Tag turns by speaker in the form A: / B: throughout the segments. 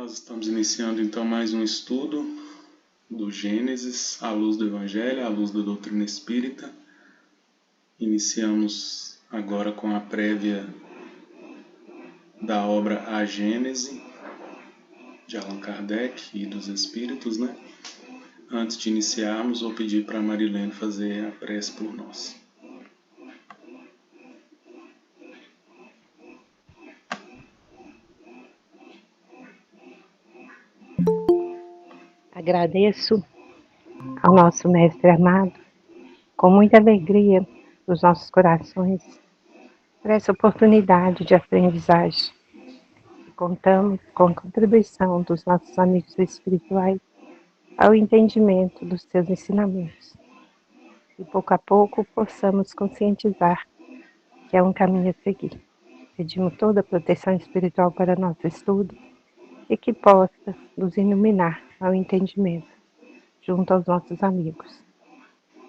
A: Nós estamos iniciando então mais um estudo do Gênesis à luz do Evangelho, à luz da doutrina espírita. Iniciamos agora com a prévia da obra A Gênese, de Allan Kardec e dos Espíritos, né? Antes de iniciarmos, vou pedir para a Marilene fazer a prece por nós.
B: Agradeço ao nosso Mestre amado, com muita alegria nos nossos corações, por essa oportunidade de aprendizagem. Contamos com a contribuição dos nossos amigos espirituais ao entendimento dos seus ensinamentos. E pouco a pouco possamos conscientizar que é um caminho a seguir. Pedimos toda a proteção espiritual para nosso estudo e que possa nos iluminar ao entendimento junto aos nossos amigos,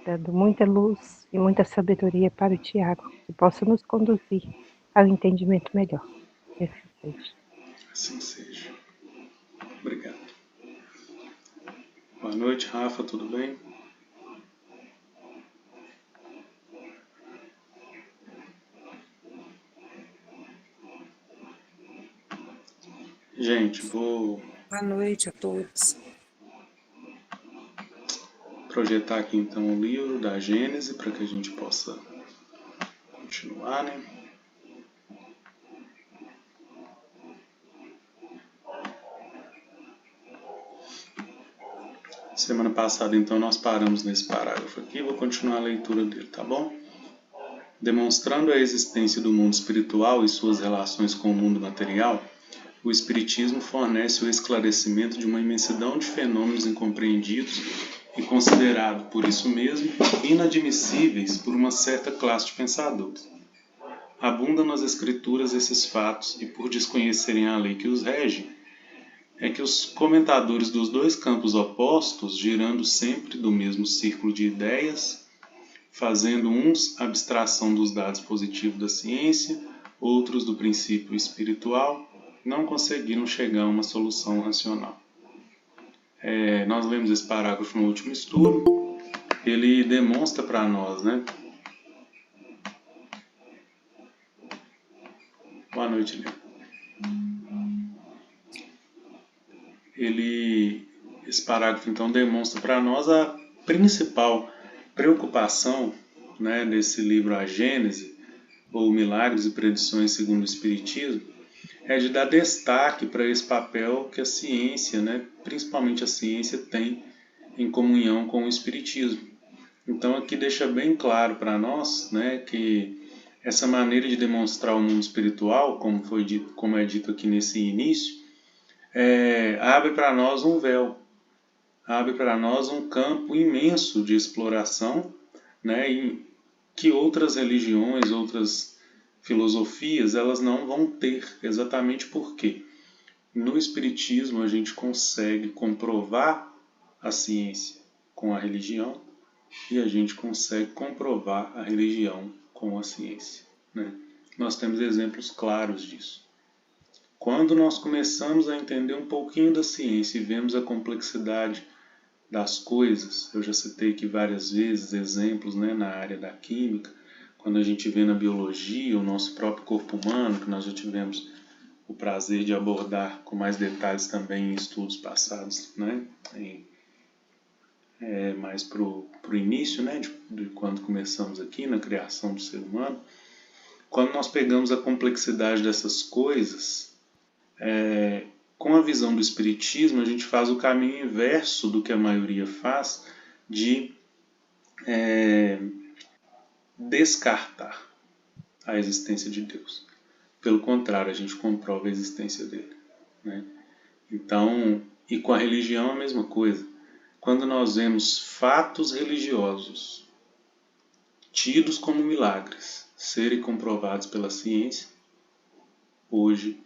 B: dando muita luz e muita sabedoria para o Tiago, que possa nos conduzir ao entendimento melhor. Que assim seja.
A: Assim seja. Obrigado. Boa noite, Rafa, tudo bem? Gente, vou
C: Boa noite a todos.
A: projetar aqui então o livro da Gênese para que a gente possa continuar, né? Semana passada então nós paramos nesse parágrafo aqui, vou continuar a leitura dele, tá bom? Demonstrando a existência do mundo espiritual e suas relações com o mundo material, o Espiritismo fornece o esclarecimento de uma imensidão de fenômenos incompreendidos e considerados, por isso mesmo, inadmissíveis por uma certa classe de pensadores. Abundam nas Escrituras esses fatos e, por desconhecerem a lei que os rege, é que os comentadores dos dois campos opostos, girando sempre do mesmo círculo de ideias, fazendo uns abstração dos dados positivos da ciência, outros do princípio espiritual, não conseguiram chegar a uma solução racional. Nós lemos esse parágrafo no último estudo. Ele demonstra para nós, né? Boa noite, Léo. Esse parágrafo então demonstra para nós a principal preocupação, né, desse livro A Gênese, ou Milagres e Predições segundo o Espiritismo, é de dar destaque para esse papel que a ciência, né, principalmente a ciência, tem em comunhão com o Espiritismo. Então aqui deixa bem claro para nós, né, que essa maneira de demonstrar o mundo espiritual, como é dito aqui nesse início, abre para nós um véu, abre para nós um campo imenso de exploração, né, em que outras religiões, outras filosofias, elas não vão ter, exatamente porque no Espiritismo a gente consegue comprovar a ciência com a religião e a gente consegue comprovar a religião com a ciência, né? Nós temos exemplos claros disso. Quando nós começamos a entender um pouquinho da ciência e vemos a complexidade das coisas, eu já citei aqui várias vezes exemplos, né, na área da química, quando a gente vê na biologia o nosso próprio corpo humano, que nós já tivemos o prazer de abordar com mais detalhes também em estudos passados, né, mais para o início, né, de quando começamos aqui na criação do ser humano. Quando nós pegamos a complexidade dessas coisas, com a visão do Espiritismo, a gente faz o caminho inverso do que a maioria faz, de descartar a existência de Deus. Pelo contrário, a gente comprova a existência dele, né? Então, e com a religião a mesma coisa. Quando nós vemos fatos religiosos tidos como milagres serem comprovados pela ciência, hoje,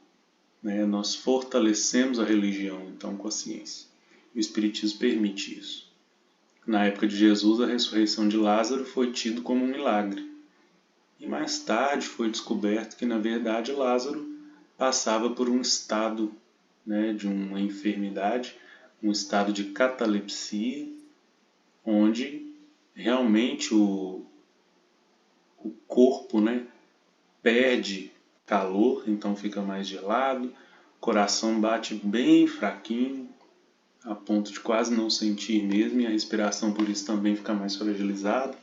A: né, nós fortalecemos a religião então com a ciência. O Espiritismo permite isso. Na época de Jesus, a ressurreição de Lázaro foi tido como um milagre. E mais tarde foi descoberto que, na verdade, Lázaro passava por um estado né, de uma enfermidade, um estado de catalepsia, onde realmente o corpo, né, perde calor, então fica mais gelado, o coração bate bem fraquinho, a ponto de quase não sentir mesmo, e a respiração por isso também fica mais fragilizada.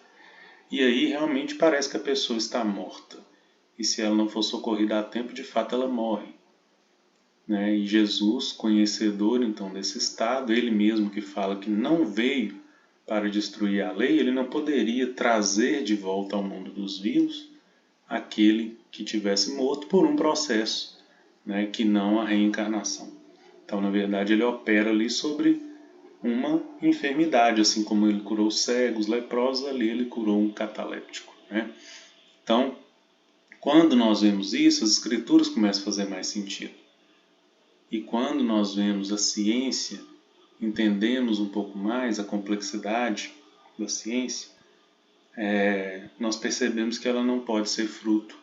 A: E aí realmente parece que a pessoa está morta. E se ela não for socorrida a tempo, de fato ela morre. Né? E Jesus, conhecedor então desse estado, ele mesmo que fala que não veio para destruir a lei, ele não poderia trazer de volta ao mundo dos vivos aquele que tivesse morto por um processo, né, que não a reencarnação. Então, na verdade, ele opera ali sobre uma enfermidade, assim como ele curou cegos, leprosos, ali ele curou um cataléptico. Né? Então, quando nós vemos isso, as escrituras começam a fazer mais sentido. E quando nós vemos a ciência, entendemos um pouco mais a complexidade da ciência, nós percebemos que ela não pode ser fruto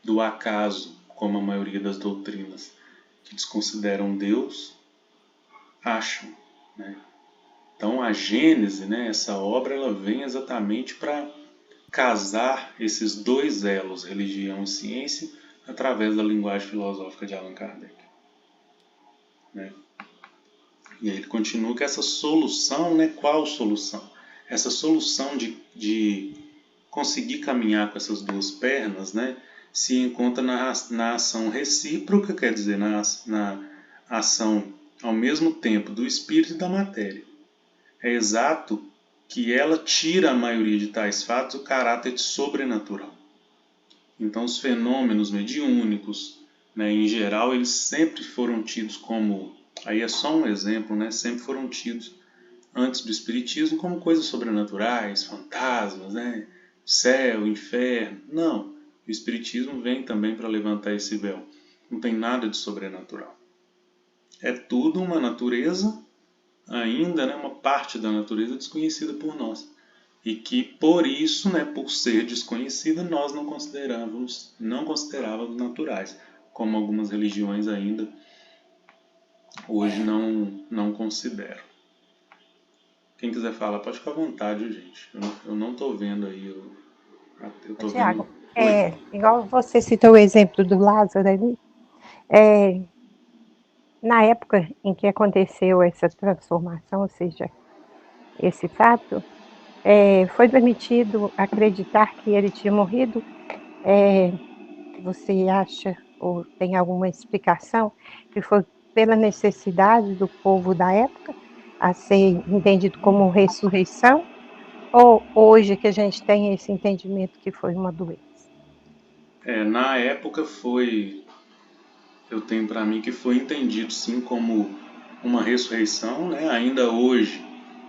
A: do acaso, como a maioria das doutrinas que desconsideram Deus acham. Né? Então a Gênese, né, essa obra, ela vem exatamente para casar esses dois elos, religião e ciência, através da linguagem filosófica de Allan Kardec. Né? E aí ele continua que essa solução, né, qual solução? Essa solução de conseguir caminhar com essas duas pernas, né, se encontra na ação recíproca, quer dizer, na ação ao mesmo tempo do espírito e da matéria. É exato que ela tira a maioria de tais fatos o caráter de sobrenatural. Então os fenômenos mediúnicos, né, em geral, eles sempre foram tidos como, aí é só um exemplo, né, sempre foram tidos antes do espiritismo como coisas sobrenaturais, fantasmas, né, céu, inferno. Não, o espiritismo vem também para levantar esse véu. Não tem nada de sobrenatural. É tudo uma natureza ainda, né, uma parte da natureza desconhecida por nós. E que por isso, né, por ser desconhecida, nós não considerávamos naturais, como algumas religiões ainda hoje não consideram. Quem quiser falar, pode ficar à vontade, gente. Eu não estou vendo aí. Eu estou vendo.
B: Tiago,
A: Oi.
B: igual você citou o exemplo do Lázaro ali, na época em que aconteceu essa transformação, ou seja, esse fato, foi permitido acreditar que ele tinha morrido? Você acha, ou tem alguma explicação, que foi pela necessidade do povo da época a ser entendido como ressurreição? Ou hoje que a gente tem esse entendimento que foi uma doença?
A: Na época eu tenho para mim que foi entendido sim como uma ressurreição, né? Ainda hoje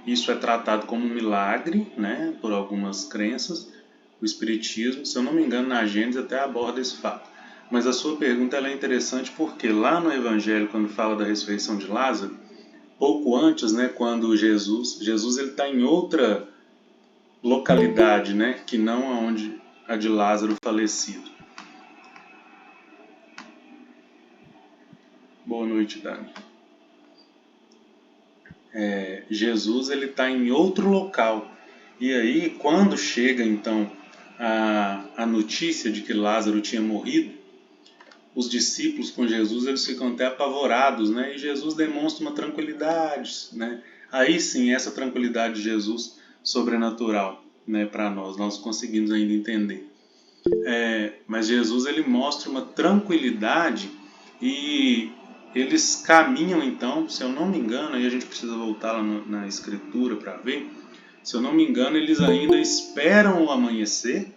A: isso é tratado como um milagre, né? Por algumas crenças. O Espiritismo, se eu não me engano, na Gênesis até aborda esse fato. Mas a sua pergunta ela é interessante porque lá no Evangelho, quando fala da ressurreição de Lázaro, pouco antes, né, quando Jesus ele está em outra localidade, né, que não aonde a de Lázaro falecido. Boa noite, Dani. Jesus ele está em outro local. E aí, quando chega então a notícia de que Lázaro tinha morrido, os discípulos com Jesus eles ficam até apavorados, né? E Jesus demonstra uma tranquilidade, né? Aí sim, essa tranquilidade de Jesus sobrenatural, né? Para nós conseguimos ainda entender. Mas Jesus ele mostra uma tranquilidade e eles caminham então, se eu não me engano, aí a gente precisa voltar lá na escritura para ver. Se eu não me engano, eles ainda esperam o amanhecer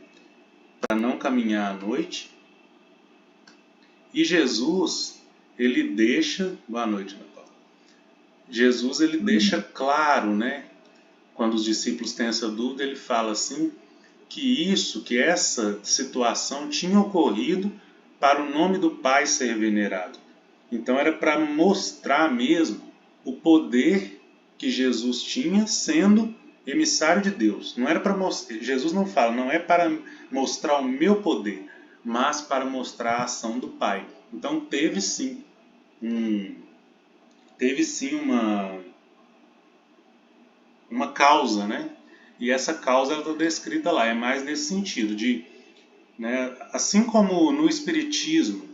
A: para não caminhar à noite. E Jesus, ele deixa... Boa noite, Ana Paula. Jesus, ele deixa claro, né? Quando os discípulos têm essa dúvida, ele fala assim, que essa situação tinha ocorrido para o nome do Pai ser venerado. Então era para mostrar mesmo o poder que Jesus tinha sendo emissário de Deus. Não era para mostrar, Jesus não fala, não é para mostrar o meu poder, mas para mostrar a ação do Pai. Então teve sim teve sim uma causa, né? E essa causa está descrita lá, é mais nesse sentido de, né, assim como no Espiritismo,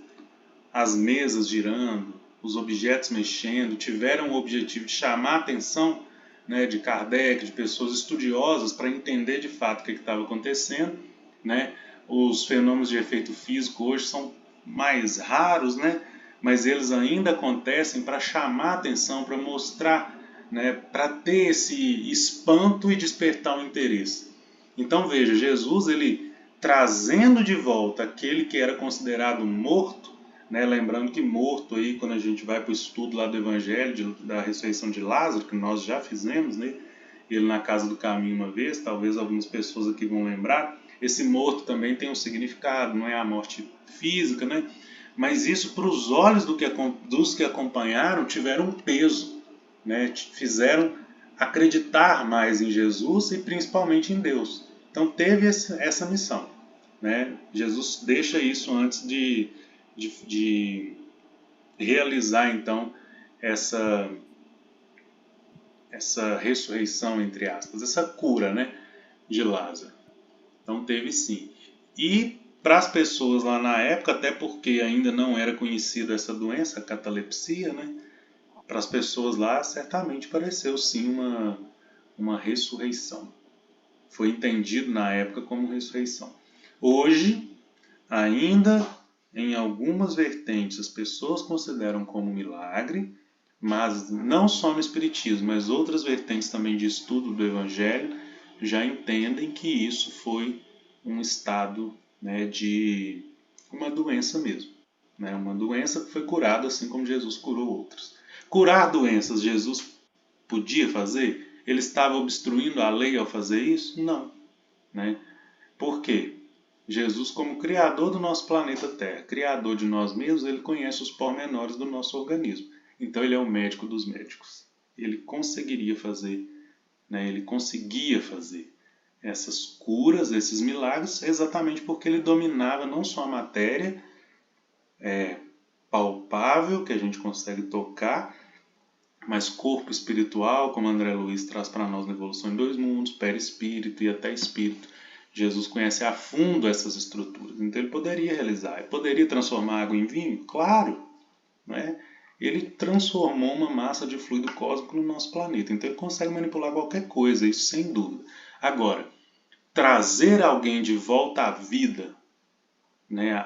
A: as mesas girando, os objetos mexendo, tiveram o objetivo de chamar a atenção, né, de Kardec, de pessoas estudiosas, para entender de fato o que estava acontecendo, né? Os fenômenos de efeito físico hoje são mais raros, né? Mas eles ainda acontecem para chamar a atenção, para mostrar, né, para ter esse espanto e despertar o interesse. Então veja, Jesus, ele trazendo de volta aquele que era considerado morto, né, lembrando que morto aí, quando a gente vai para o estudo lá do Evangelho, da ressurreição de Lázaro, que nós já fizemos, né, ele na casa do caminho uma vez, talvez algumas pessoas aqui vão lembrar, esse morto também tem um significado, não é a morte física, né? Mas isso para os olhos dos que acompanharam tiveram um peso, né? Fizeram acreditar mais em Jesus e principalmente em Deus. Então teve essa missão, né? Jesus deixa isso antes de realizar então essa ressurreição, entre aspas, essa cura, né, de Lázaro. Então teve sim. E para as pessoas lá na época, até porque ainda não era conhecida essa doença, a catalepsia, né? Para as pessoas lá, certamente pareceu sim uma ressurreição. Foi entendido na época como ressurreição. Hoje, ainda em algumas vertentes, as pessoas consideram como milagre, mas não só no Espiritismo, mas outras vertentes também de estudo do Evangelho já entendem que isso foi um estado, né, de uma doença mesmo. Né, uma doença que foi curada assim como Jesus curou outras. Curar doenças, Jesus podia fazer? Ele estava obstruindo a lei ao fazer isso? Não. Né? Por quê? Jesus, como criador do nosso planeta Terra, criador de nós mesmos, ele conhece os pormenores do nosso organismo. Então ele é o médico dos médicos. Ele conseguiria fazer, né? Ele conseguia fazer essas curas, esses milagres, exatamente porque ele dominava não só a matéria palpável, que a gente consegue tocar, mas corpo espiritual, como André Luiz traz para nós na Evolução em Dois Mundos, perispírito e até espírito. Jesus conhece a fundo essas estruturas, então ele poderia realizar. Ele poderia transformar água em vinho? Claro! Né? Ele transformou uma massa de fluido cósmico no nosso planeta, então ele consegue manipular qualquer coisa, isso sem dúvida. Agora, trazer alguém de volta à vida, né,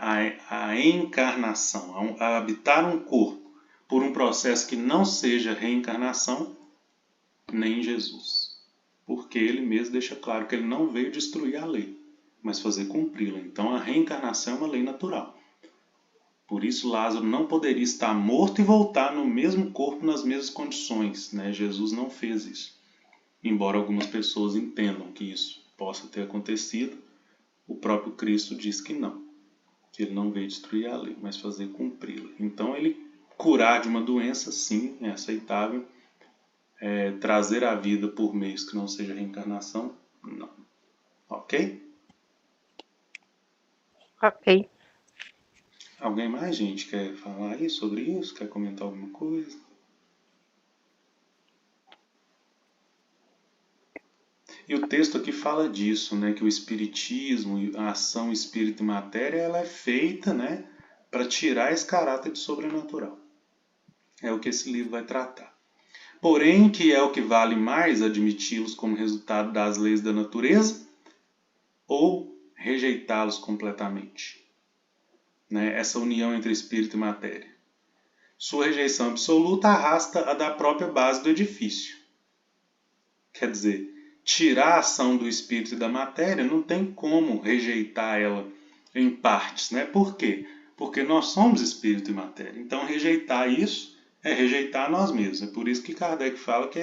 A: a encarnação, a habitar um corpo por um processo que não seja reencarnação, nem Jesus. Porque ele mesmo deixa claro que ele não veio destruir a lei, mas fazer cumpri-la. Então a reencarnação é uma lei natural. Por isso Lázaro não poderia estar morto e voltar no mesmo corpo, nas mesmas condições. Né? Jesus não fez isso. Embora algumas pessoas entendam que isso possa ter acontecido, o próprio Cristo diz que não. Que ele não veio destruir a lei, mas fazer cumpri-la. Então ele curar de uma doença, sim, é aceitável. Trazer a vida por meios que não seja reencarnação, não. Ok?
B: Ok.
A: Alguém mais, gente, quer falar aí sobre isso? Quer comentar alguma coisa? E o texto aqui fala disso, né, que o espiritismo, a ação espírito e matéria, ela é feita, né, para tirar esse caráter de sobrenatural. É o que esse livro vai tratar. Porém, que é o que vale mais admiti-los como resultado das leis da natureza ou rejeitá-los completamente? Né? Essa união entre espírito e matéria. Sua rejeição absoluta arrasta a da própria base do edifício. Quer dizer, tirar a ação do espírito e da matéria não tem como rejeitar ela em partes. Né? Por quê? Porque nós somos espírito e matéria. Então, rejeitar isso é rejeitar nós mesmos. É por isso que Kardec fala que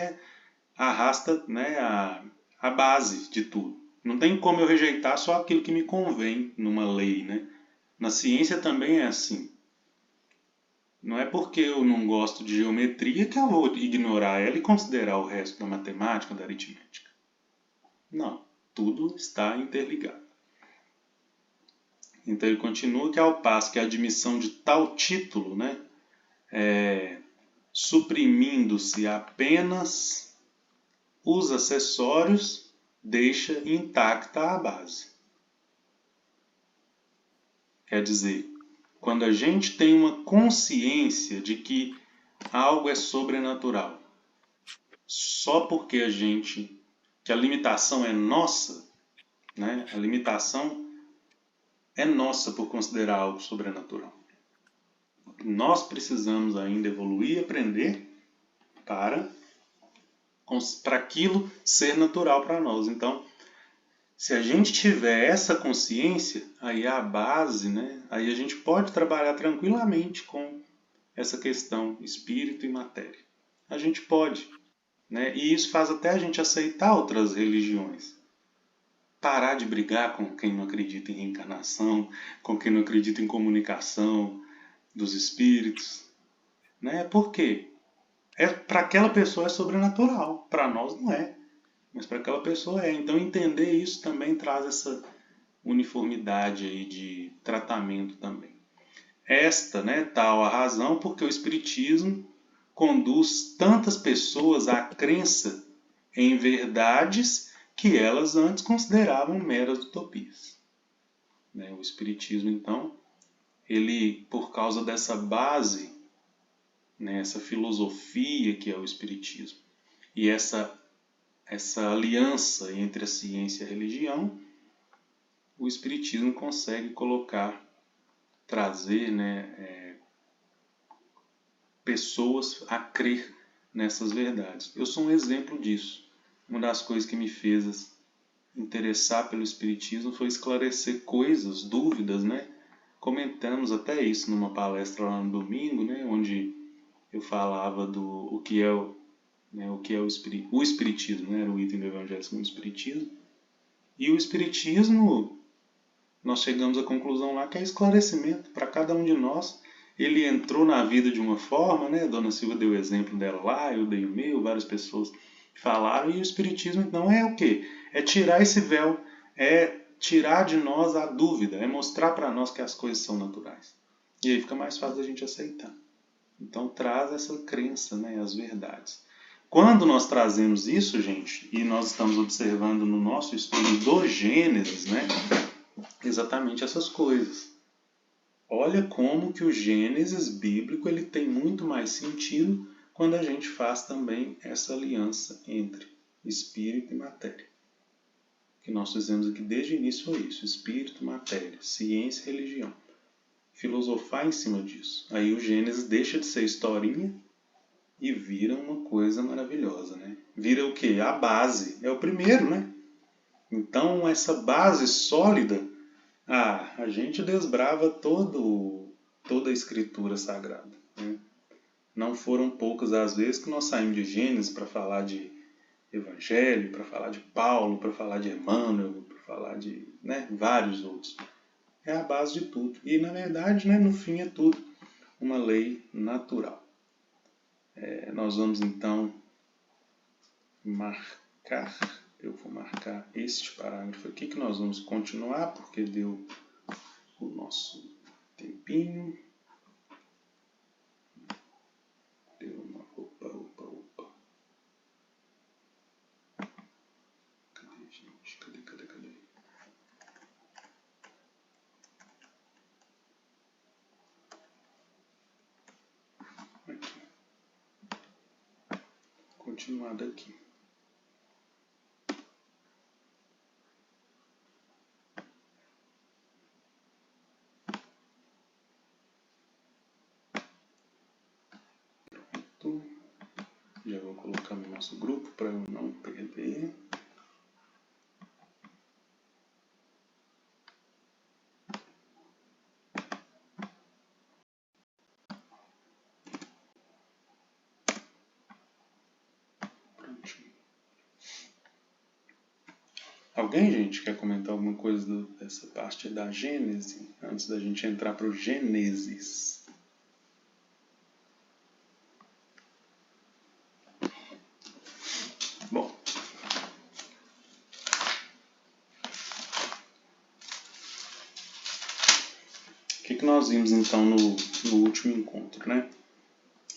A: arrasta, né, a base de tudo. Não tem como eu rejeitar só aquilo que me convém numa lei. Né? Na ciência também é assim. Não é porque eu não gosto de geometria que eu vou ignorar ela e considerar o resto da matemática, da aritmética. Não, tudo está interligado. Então ele continua que ao passo que a admissão de tal título, né, suprimindo-se apenas os acessórios, deixa intacta a base. Quer dizer, quando a gente tem uma consciência de que algo é sobrenatural, só porque que a limitação é nossa, né? A limitação é nossa por considerar algo sobrenatural. Nós precisamos ainda evoluir e aprender para aquilo ser natural para nós. Então, se a gente tiver essa consciência, aí é a base, né? Aí a gente pode trabalhar tranquilamente com essa questão espírito e matéria. A gente pode, né? E isso faz até a gente aceitar outras religiões. Parar de brigar com quem não acredita em reencarnação, com quem não acredita em comunicação dos espíritos, né? Por quê? Para aquela pessoa é sobrenatural, para nós não é, mas para aquela pessoa é. Então entender isso também traz essa uniformidade aí de tratamento também. Esta, né, tal a razão porque o Espiritismo conduz tantas pessoas à crença em verdades que elas antes consideravam meras utopias. Né? O Espiritismo, então, ele, por causa dessa base, né, essa filosofia que é o Espiritismo, e essa aliança entre a ciência e a religião, o Espiritismo consegue trazer, né, pessoas a crer nessas verdades. Eu sou um exemplo disso. Uma das coisas que me fez interessar pelo Espiritismo foi esclarecer coisas, dúvidas, né? Comentamos até isso numa palestra lá no domingo, né? Onde eu falava o que é o Espiritismo, né? Era o item do Evangelho segundo o Espiritismo. E o Espiritismo, nós chegamos à conclusão lá que é esclarecimento para cada um de nós. Ele entrou na vida de uma forma, né? A Dona Silva deu o exemplo dela lá, eu dei o meu, várias pessoas falaram, e o Espiritismo então é o quê? É tirar esse véu, é tirar de nós a dúvida, é mostrar para nós que as coisas são naturais. E aí fica mais fácil a gente aceitar. Então traz essa crença, né? As verdades. Quando nós trazemos isso, gente, e nós estamos observando no nosso estudo do Gênesis, né? Exatamente essas coisas. Olha como que o Gênesis bíblico ele tem muito mais sentido quando a gente faz também essa aliança entre espírito e matéria. O que nós fizemos aqui desde o início foi isso: espírito, matéria, ciência e religião. Filosofar em cima disso. Aí o Gênesis deixa de ser historinha e vira uma coisa maravilhosa, né? Vira o quê? A base. É o primeiro, né? Então essa base sólida, a gente desbrava toda a escritura sagrada, né? Não foram poucas as vezes que nós saímos de Gênesis para falar de Evangelho, para falar de Paulo, para falar de Emmanuel, para falar de, né, vários outros. É a base de tudo. E na verdade, né, no fim é tudo uma lei natural. Nós vamos então eu vou marcar este parágrafo aqui que nós vamos continuar porque deu o nosso tempinho. Deu uma... Opa. Cadê, gente? Cadê? Aqui. Continuar daqui. Pronto. Já vou colocar no nosso grupo para eu não perder. Prontinho. Alguém, gente, quer comentar alguma coisa dessa parte da Gênese, antes da gente entrar para o Gênesis? Bom, o que nós vimos então no último encontro, né?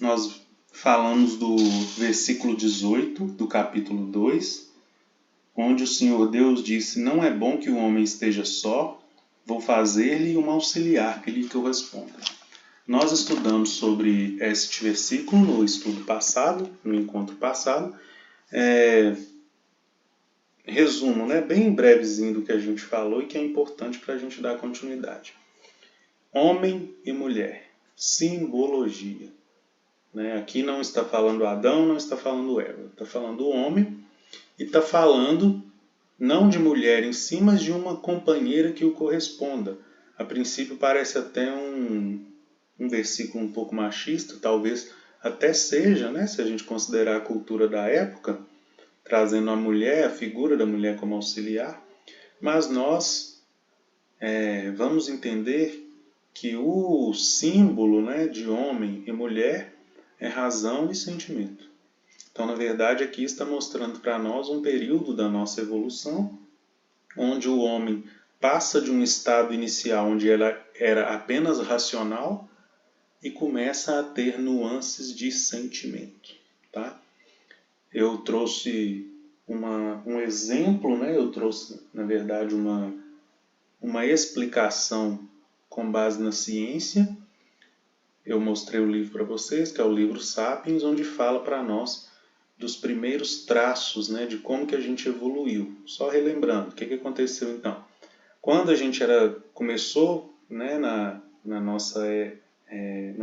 A: Nós falamos do versículo 18 do capítulo 2, onde o Senhor Deus disse: não é bom que o homem esteja só, vou fazer-lhe um auxiliar que lhe corresponda. Nós estudamos sobre este versículo no estudo passado, no encontro passado. Resumo, né, bem brevezinho do que a gente falou e que é importante para a gente dar continuidade. Homem e mulher, simbologia. Né? Aqui não está falando Adão, não está falando Eva, está falando o homem e está falando não de mulher em si, mas de uma companheira que o corresponda. A princípio parece até um versículo um pouco machista, talvez até seja, né, se a gente considerar a cultura da época, trazendo a mulher, a figura da mulher como auxiliar, mas nós vamos entender que o símbolo, né, de homem e mulher é razão e sentimento. Então, na verdade, aqui está mostrando para nós um período da nossa evolução, onde o homem passa de um estado inicial onde ela era apenas racional e começa a ter nuances de sentimento. Tá? Eu trouxe um exemplo, né? Eu trouxe, na verdade, uma explicação com base na ciência. Eu mostrei o livro para vocês, que é o livro Sapiens, onde fala para nós dos primeiros traços, né, de como que a gente evoluiu. Só relembrando, o que aconteceu então? Quando a gente começou, né, no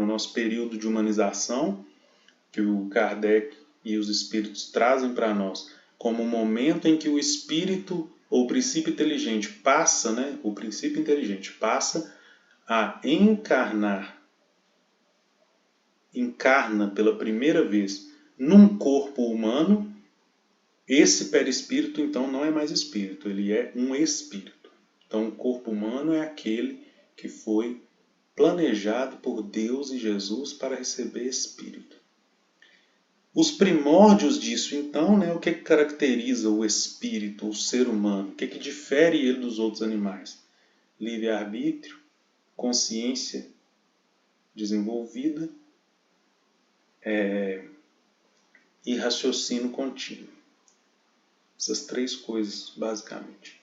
A: nosso período de humanização, que o Kardec e os espíritos trazem para nós como o momento em que o espírito ou o princípio inteligente passa, né, o princípio inteligente passa a encarna pela primeira vez num corpo humano. Esse perispírito então não é mais espírito, ele é um espírito. Então o corpo humano é aquele que foi planejado por Deus e Jesus para receber espírito. Os primórdios disso, então, né, o que caracteriza o espírito, o ser humano? O que difere ele dos outros animais? Livre-arbítrio, consciência desenvolvida e raciocínio contínuo. Essas três coisas, basicamente.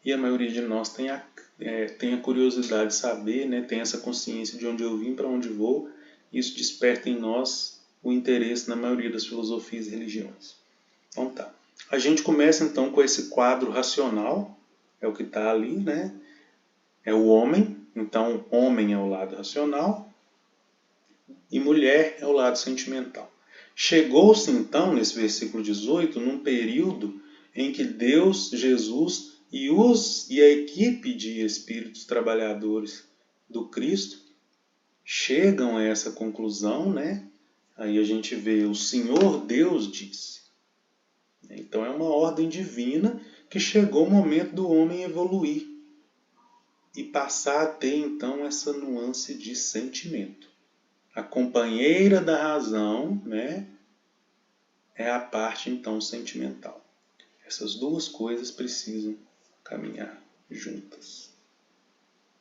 A: E a maioria de nós tem a curiosidade de saber, né, tem essa consciência de onde eu vim, para onde vou. Isso desperta em nós o interesse na maioria das filosofias e religiões. Então tá. A gente começa então com esse quadro racional, é o que está ali, né? É o homem, então homem é o lado racional e mulher é o lado sentimental. Chegou-se então, nesse versículo 18, num período em que Deus, Jesus e a equipe de espíritos trabalhadores do Cristo chegam a essa conclusão, né? Aí a gente vê o Senhor Deus disse. Então é uma ordem divina que chegou o momento do homem evoluir e passar a ter então essa nuance de sentimento. A companheira da razão, né, é a parte então sentimental. Essas duas coisas precisam caminhar juntas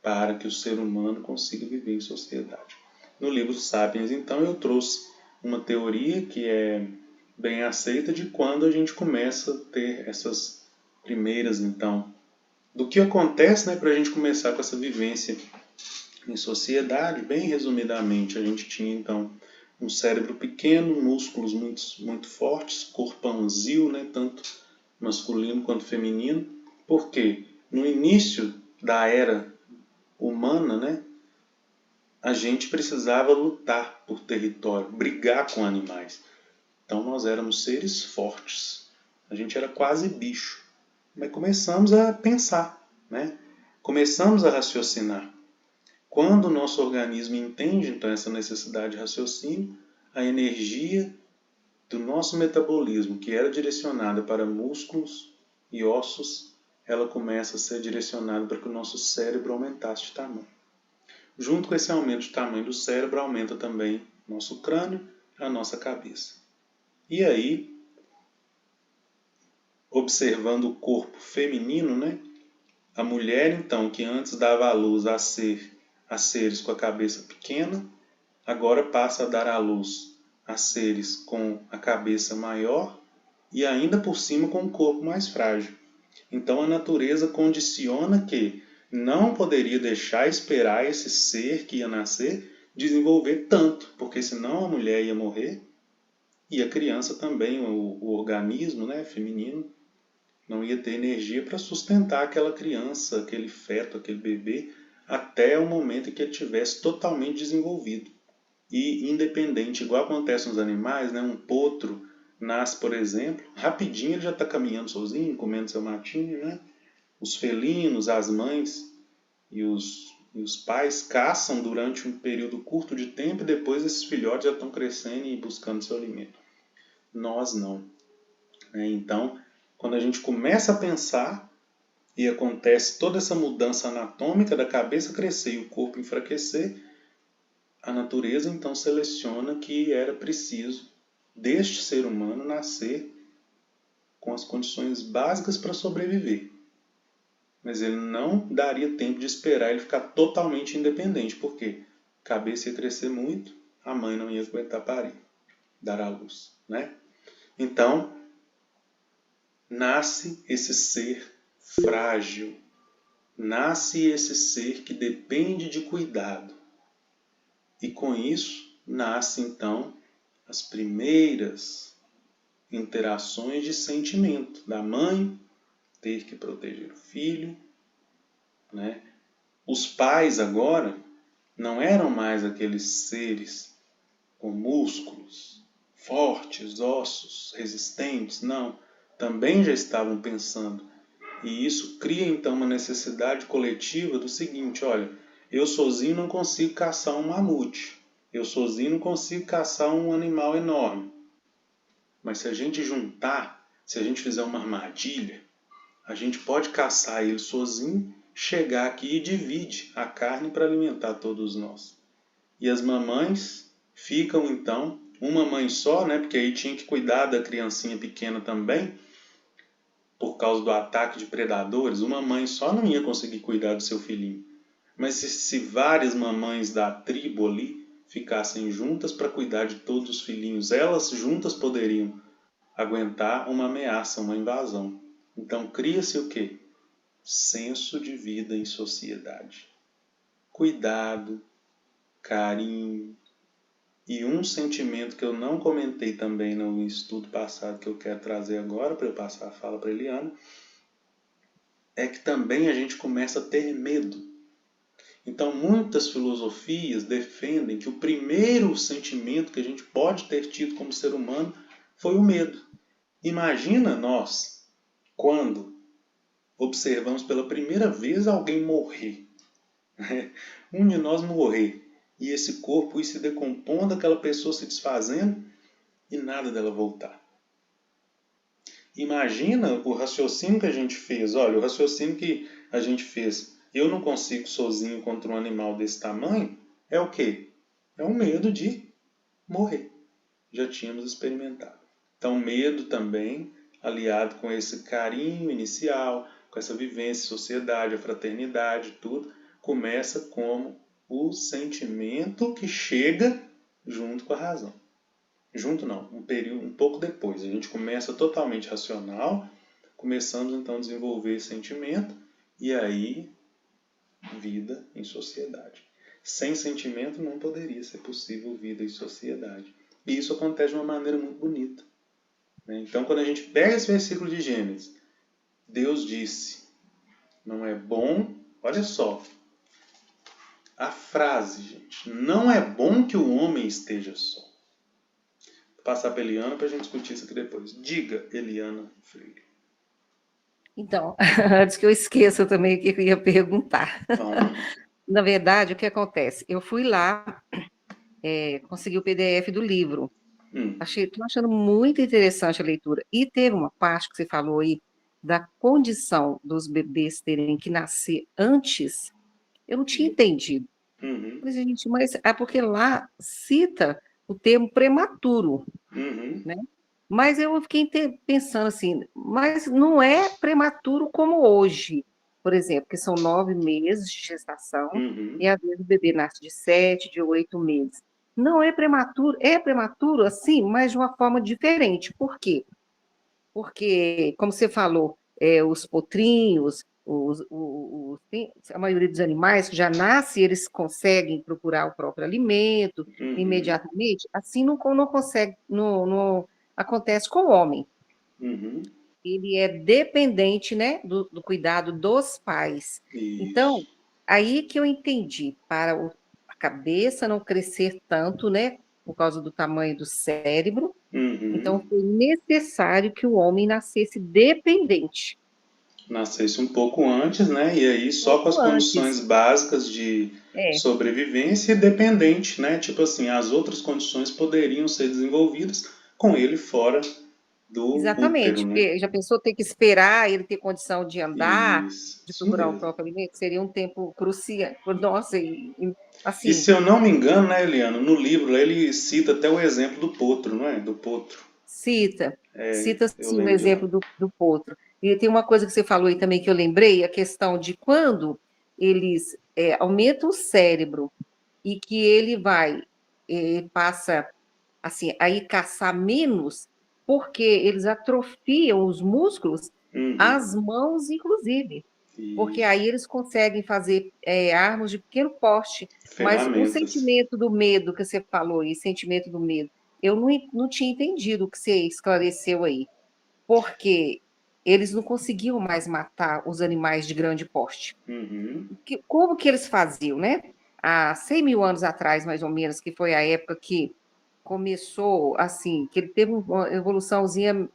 A: para que o ser humano consiga viver em sociedade. No livro Sapiens, então, eu trouxe uma teoria que é bem aceita de quando a gente começa a ter essas primeiras, então, do que acontece, né, para a gente começar com essa vivência em sociedade. Bem resumidamente, a gente tinha, então, um cérebro pequeno, músculos muito fortes, corpãozil, né, tanto masculino quanto feminino. Por quê? No início da era humana, né, a gente precisava lutar por território, brigar com animais. Então nós éramos seres fortes. A gente era quase bicho. Mas começamos a pensar, né? Começamos a raciocinar. Quando o nosso organismo entende então essa necessidade de raciocínio, a energia do nosso metabolismo, que era direcionada para músculos e ossos, ela começa a ser direcionada para que o nosso cérebro aumentasse de tamanho. Junto com esse aumento de tamanho do cérebro, aumenta também nosso crânio e a nossa cabeça. E aí, observando o corpo feminino, né? A mulher, então, que antes dava à luz a seres com a cabeça pequena, agora passa a dar à luz a seres com a cabeça maior e ainda por cima com o corpo mais frágil. Então a natureza condiciona que não poderia deixar esperar esse ser que ia nascer desenvolver tanto, porque senão a mulher ia morrer e a criança também, o organismo, né, feminino, não ia ter energia para sustentar aquela criança, aquele feto, aquele bebê, até o momento em que ele tivesse totalmente desenvolvido. E independente, igual acontece nos animais, né, um potro nasce, por exemplo, rapidinho ele já está caminhando sozinho, comendo seu matinho, né? Os felinos, as mães e os pais caçam durante um período curto de tempo e depois esses filhotes já estão crescendo e buscando seu alimento. Nós não. Então, quando a gente começa a pensar e acontece toda essa mudança anatômica da cabeça crescer e o corpo enfraquecer, a natureza então seleciona que era preciso deste ser humano nascer com as condições básicas para sobreviver. Mas ele não daria tempo de esperar ele ficar totalmente independente, porque a cabeça ia crescer muito, a mãe não ia aguentar parir, dar à luz, né? Então, nasce esse ser frágil, nasce esse ser que depende de cuidado. E com isso, nasce então as primeiras interações de sentimento da mãe ter que proteger o filho, né? Os pais agora não eram mais aqueles seres com músculos, fortes, ossos, resistentes, não. Também já estavam pensando. E isso cria então uma necessidade coletiva do seguinte, olha, eu sozinho não consigo caçar um mamute, eu sozinho não consigo caçar um animal enorme. Mas se a gente juntar, se a gente fizer uma armadilha, a gente pode caçar ele sozinho, chegar aqui e divide a carne para alimentar todos nós. E as mamães ficam então, uma mãe só, né? Porque aí tinha que cuidar da criancinha pequena também, por causa do ataque de predadores. Uma mãe só não ia conseguir cuidar do seu filhinho. Mas se várias mamães da tribo ali ficassem juntas para cuidar de todos os filhinhos, elas juntas poderiam aguentar uma ameaça, uma invasão. Então cria-se o quê? Senso de vida em sociedade. Cuidado, carinho. E um sentimento que eu não comentei também no estudo passado, que eu quero trazer agora, para eu passar a fala para a Eliana, é que também a gente começa a ter medo. Então muitas filosofias defendem que o primeiro sentimento que a gente pode ter tido como ser humano foi o medo. Imagina nós, quando observamos pela primeira vez alguém morrer. Um de nós morrer. E esse corpo ir se decompondo, aquela pessoa se desfazendo e nada dela voltar. Imagina o raciocínio que a gente fez. Olha, o raciocínio que a gente fez. Eu não consigo sozinho contra um animal desse tamanho. É o quê? É o medo de morrer. Já tínhamos experimentado. Então, medo também, aliado com esse carinho inicial, com essa vivência, sociedade, a fraternidade, tudo, começa como o sentimento que chega junto com a razão. Junto não, um pouco depois. A gente começa totalmente racional, começamos então a desenvolver sentimento e aí vida em sociedade. Sem sentimento não poderia ser possível vida em sociedade. E isso acontece de uma maneira muito bonita. Então quando a gente pega esse versículo de Gênesis, Deus disse, não é bom, olha só, a frase, gente, não é bom que o homem esteja só. Vou passar para a Eliana para a gente discutir isso aqui depois. Diga, Eliana Freire.
C: Então, antes que eu esqueça também o que eu ia perguntar. Na verdade, o que acontece? Eu fui lá, consegui o PDF do livro. Estou achando muito interessante a leitura. E teve uma parte que você falou aí da condição dos bebês terem que nascer antes. Eu não tinha entendido. Mas, gente, é porque lá cita o termo prematuro, né? Mas eu fiquei pensando assim, mas não é prematuro como hoje, por exemplo, que são 9 meses de gestação, e às vezes o bebê nasce de 7, de 8 meses. Não é prematuro assim, mas de uma forma diferente. Por quê? Porque, como você falou, os potrinhos, a maioria dos animais que já nascem, eles conseguem procurar o próprio alimento
A: Uhum,
C: imediatamente, assim não consegue, não acontece com o homem.
A: uhum.
C: Ele é dependente, né, do cuidado dos pais.
A: Isso.
C: Então, aí que eu entendi, a cabeça não crescer tanto, né, por causa do tamanho do cérebro, então
A: Uhum.
C: foi necessário que o homem nascesse dependente,
A: Nascesse um pouco antes, né? E aí
C: um
A: só com as
C: pouco
A: condições
C: antes.
A: básicas de
C: É,
A: sobrevivência e dependente, né? Tipo assim, as outras condições poderiam ser desenvolvidas com ele fora do útero,
C: exatamente,
A: né?
C: porque já pensou ter que esperar ele ter condição de andar, de
A: Isso
C: procurar o
A: mesmo.
C: próprio alimento, seria um tempo crucial, nossa,
A: E
C: assim,
A: se eu não me engano, né, Eliana, no livro ele cita até o exemplo do potro, não é? Do potro.
C: Cita,
A: É,
C: cita
A: eu
C: sim o
A: lembro de lá.
C: exemplo do potro. E tem uma coisa que você falou aí também que eu lembrei, a questão de quando eles aumentam o cérebro e que ele passa assim, aí caçar menos, porque eles atrofiam os músculos, as
A: Uhum.
C: mãos, inclusive. Porque
A: Isso.
C: aí eles conseguem fazer armas de pequeno porte. Mas o
A: Ferramentas.
C: sentimento do medo que você falou, e sentimento do medo, eu não tinha entendido o que você esclareceu aí. Porque eles não conseguiam mais matar os animais de grande porte.
A: Uhum.
C: Como que eles faziam, né? Há 100 mil anos atrás, mais ou menos, que foi a época que começou, assim, que ele teve uma evoluçãozinha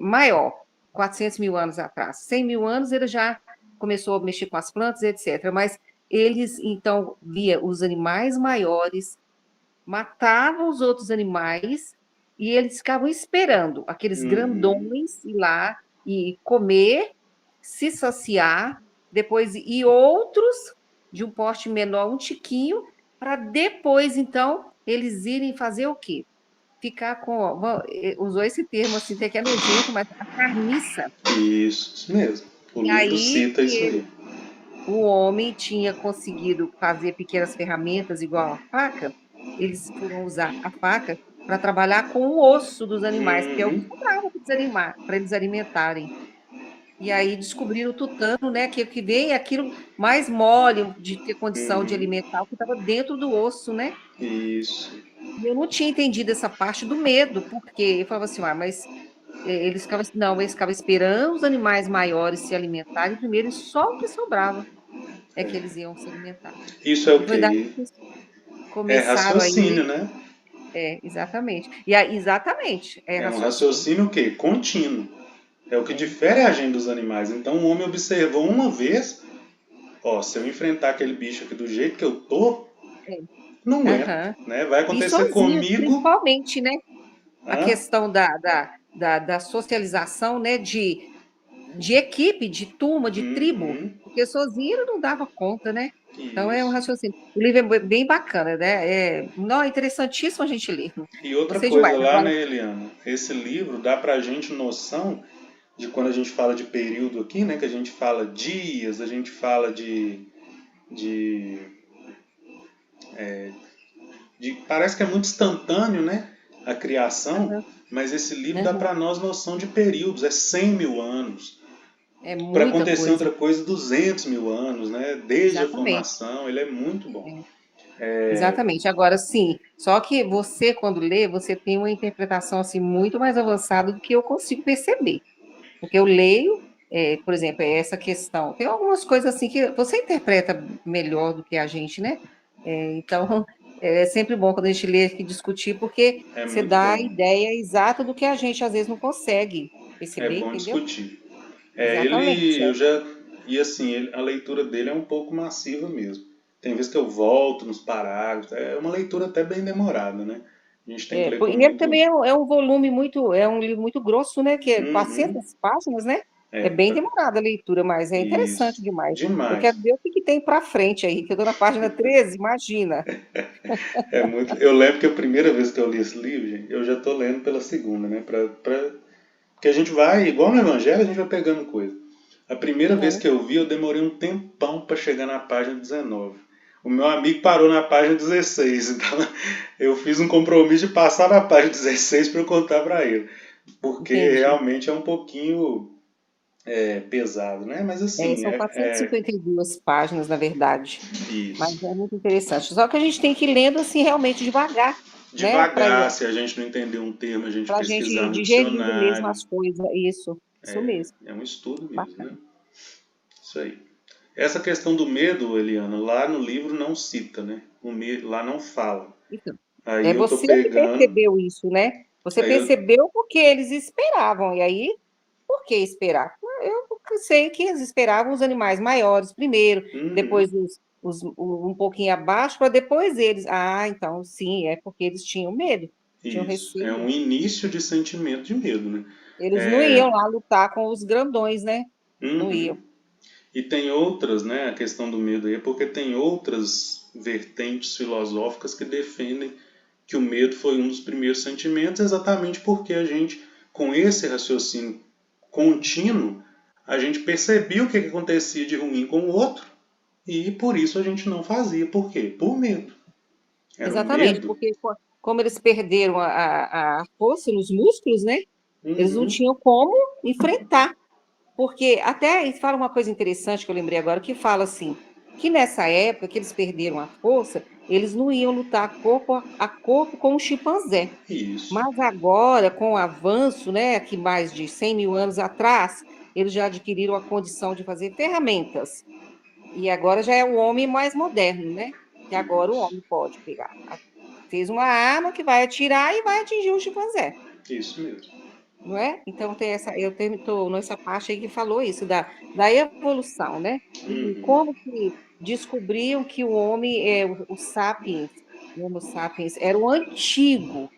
C: maior, 400 mil anos atrás. 100 mil anos ele já começou a mexer com as plantas, etc. Mas eles, então, via os animais maiores, matavam os outros animais e eles ficavam esperando aqueles
A: Uhum.
C: grandões ir lá e comer, se saciar, depois e outros de um porte menor, um tiquinho, para depois, então, eles irem fazer o quê? Ficar com, usou esse termo assim, até que é nojento, mas a carniça.
A: Isso mesmo. O
C: E
A: livro
C: aí
A: cita isso aí.
C: o homem tinha conseguido fazer pequenas ferramentas igual a faca, eles foram usar a faca para trabalhar com o osso dos animais, que é o que
A: Uhum.
C: sobrava para eles alimentarem. E aí descobriram o tutano, né, que vem aquilo mais mole de ter condição de
A: Uhum.
C: alimentar o que estava dentro do osso, né?
A: Isso.
C: E eu não tinha entendido essa parte do medo, porque eu falava assim, mas eles ficavam, não, eles ficavam esperando os animais maiores se alimentarem primeiro, e só o que sobrava é que eles iam se alimentar.
A: Isso é
C: E
A: o
C: foi daí
A: quê?
C: que eles
A: É
C: começaram
A: raciocínio,
C: aí,
A: né?
C: exatamente. E aí, exatamente, é
A: É um
C: raciocínio.
A: raciocínio o quê? Contínuo. É o que
C: É,
A: difere a agenda dos animais. Então o homem observou uma vez, ó, se eu enfrentar aquele bicho aqui do jeito que eu tô,
C: é,
A: não aguento,
C: aham.
A: né? Vai
C: E
A: acontecer
C: sozinhos,
A: comigo,
C: principalmente, né? A
A: hã?
C: questão da socialização, né? De equipe, de turma, de tribo,
A: Uhum.
C: porque sozinho ele não dava conta, né? Então é um
A: Isso.
C: raciocínio. O livro é bem bacana, né? Não, é interessantíssimo a gente ler.
A: E outra
C: Gostei
A: coisa
C: demais.
A: lá,
C: Agora,
A: né, Eliana? Esse livro dá pra gente noção de quando a gente fala de período aqui, né? Que a gente fala dias, a gente fala de, parece que é muito instantâneo, né? A criação,
C: aham,
A: mas esse livro dá
C: aham,
A: para nós noção de períodos, é 100 mil anos.
C: é
A: Para
C: muita
A: acontecer
C: coisa.
A: outra coisa, 200 mil anos, né? Desde a
C: Exatamente.
A: formação, ele é muito bom.
C: É. Exatamente. Agora, sim, só que você, quando lê, você tem uma interpretação assim muito mais avançada do que eu consigo perceber. Porque eu leio, por exemplo, essa questão. Tem algumas coisas assim que você interpreta melhor do que a gente, né? Então, é sempre bom quando a gente lê e discutir, porque
A: É
C: você
A: muito
C: dá a
A: bom.
C: ideia exata do que a gente às vezes não consegue
A: É
C: perceber,
A: bom
C: entendeu?
A: discutir. É,
C: Exatamente.
A: eu já. E assim, a leitura dele é um pouco massiva mesmo. Tem vezes que eu volto nos parágrafos, é uma leitura até bem demorada, né? A gente tem que ler com
C: E ele
A: muito.
C: também é um volume é um livro muito grosso, né? Que é
A: Uhum.
C: 400 páginas, né? É
A: É,
C: bem demorada a leitura, mas é interessante
A: isso.
C: demais. Eu
A: Demais.
C: quero ver o que tem para frente aí, que eu estou na página 13, imagina.
A: É muito. Eu lembro que a primeira vez que eu li esse livro, gente, eu já tô lendo pela segunda, né? Porque a gente vai, igual no Evangelho, a gente vai pegando coisa. A primeira vez
C: Uhum.
A: que eu vi, eu demorei um tempão para chegar na página 19. O meu amigo parou na página 16, então eu fiz um compromisso de passar na página 16 para eu contar para ele. Porque
C: Entendi.
A: realmente é um pouquinho pesado, né? Mas assim,
C: São 452 páginas, na verdade. Mas
A: isso.
C: é muito interessante. Só que a gente tem que ir lendo assim realmente devagar, né?
A: Devagar, se a gente não entender um termo, a gente
C: Para a
A: pesquisar
C: gente
A: no
C: digerindo mesmo
A: dicionário.
C: as coisas. Isso mesmo.
A: É um estudo mesmo, né?
C: Bacana.
A: Isso aí. Essa questão do medo, Eliana, lá no livro não cita, né? O medo, lá não fala.
C: Então,
A: Aí
C: é
A: eu tô
C: você que
A: pegando.
C: percebeu isso, né? Você
A: Aí eu,
C: percebeu porque eles esperavam. E aí, por que esperar? Eu sei que eles esperavam os animais maiores primeiro,
A: Uhum,
C: depois um pouquinho abaixo, para depois eles. Ah, então sim, é porque eles tinham medo, tinham
A: isso. É um
C: receio.
A: início de sentimento de medo, né?
C: Eles não
A: É,
C: iam lá lutar com os grandões, né? Não
A: uhum.
C: iam.
A: E tem outras, né? A questão do medo aí é porque tem outras vertentes filosóficas que defendem que o medo foi um dos primeiros sentimentos, exatamente porque a gente, com esse raciocínio contínuo, a gente percebia o que acontecia de ruim com o outro e por isso a gente não fazia. Por quê? Por medo. Era o
C: Exatamente,
A: medo.
C: porque como eles perderam a força nos músculos, né? Eles não
A: Uhum,
C: tinham como enfrentar. Porque até eles falam uma coisa interessante que eu lembrei agora, que fala assim, que nessa época que eles perderam a força, eles não iam lutar corpo a corpo com o chimpanzé.
A: isso.
C: Mas agora, com o avanço, né, que mais de 100 mil anos atrás, eles já adquiriram a condição de fazer ferramentas. E agora já é o homem mais moderno, né? Que agora o homem pode pegar. Fez uma arma que vai atirar e vai atingir o chimpanzé,
A: Isso mesmo.
C: não é? Então tem estou nessa parte aí que falou isso da evolução, né? E
A: Uhum,
C: como que descobriam que o homem o sapiens, o Homo sapiens era o antigo,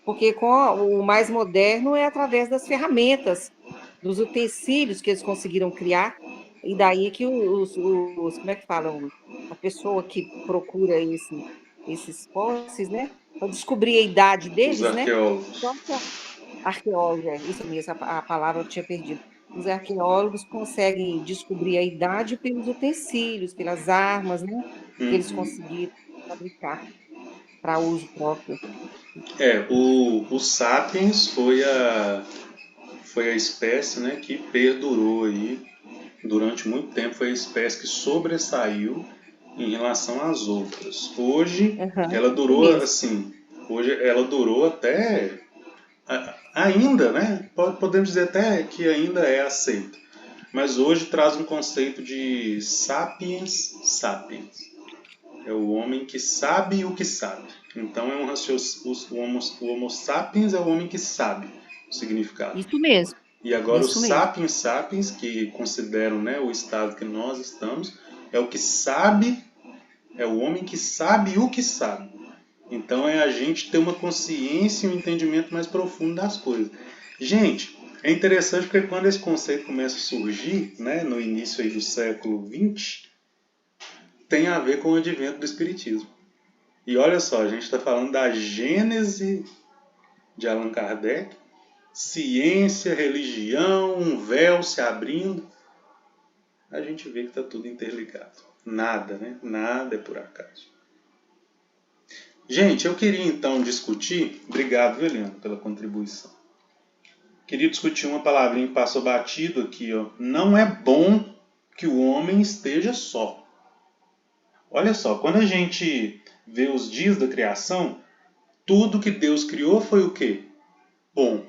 C: porque o mais moderno é através das ferramentas, dos utensílios que eles conseguiram criar, e daí que como é que falam? A pessoa que procura esses fósseis, né? Para descobrir a idade
A: os
C: deles, né?
A: arqueólogos.
C: Arqueólogo, isso mesmo, a palavra eu tinha perdido. Os arqueólogos conseguem descobrir a idade pelos utensílios, pelas armas, né, que eles
A: Uhum.
C: conseguiram fabricar para uso próprio.
A: O Sapiens foi a espécie, né, que perdurou aí durante muito tempo, foi a espécie que sobressaiu em relação às outras.
C: Aham,
A: Ela
C: isso
A: durou
C: mesmo.
A: assim, hoje ela durou até ainda, né? Podemos dizer até que ainda é aceita. Mas hoje traz um conceito de sapiens sapiens. É o homem que sabe o que sabe. Então é um raciocínio, o homo sapiens é o homem que sabe o significado.
C: Isso mesmo,
A: E agora os
C: isso mesmo.
A: sapiens sapiens, que consideram, né, o estado que nós estamos, é o que sabe, é o homem que sabe o que sabe. Então é a gente ter uma consciência e um entendimento mais profundo das coisas. Gente, é interessante porque quando esse conceito começa a surgir, né, no início aí do século XX, tem a ver com o advento do Espiritismo. E olha só, a gente está falando da gênese de Allan Kardec, ciência, religião, um véu se abrindo. A gente vê que está tudo interligado. Nada, né? Nada é por acaso. Gente, eu queria então discutir. Obrigado, Eliana, pela contribuição. Queria discutir uma palavrinha que passou batido aqui, ó. Não é bom que o homem esteja só. Olha só, quando a gente vê os dias da criação, tudo que Deus criou foi o quê? Bom.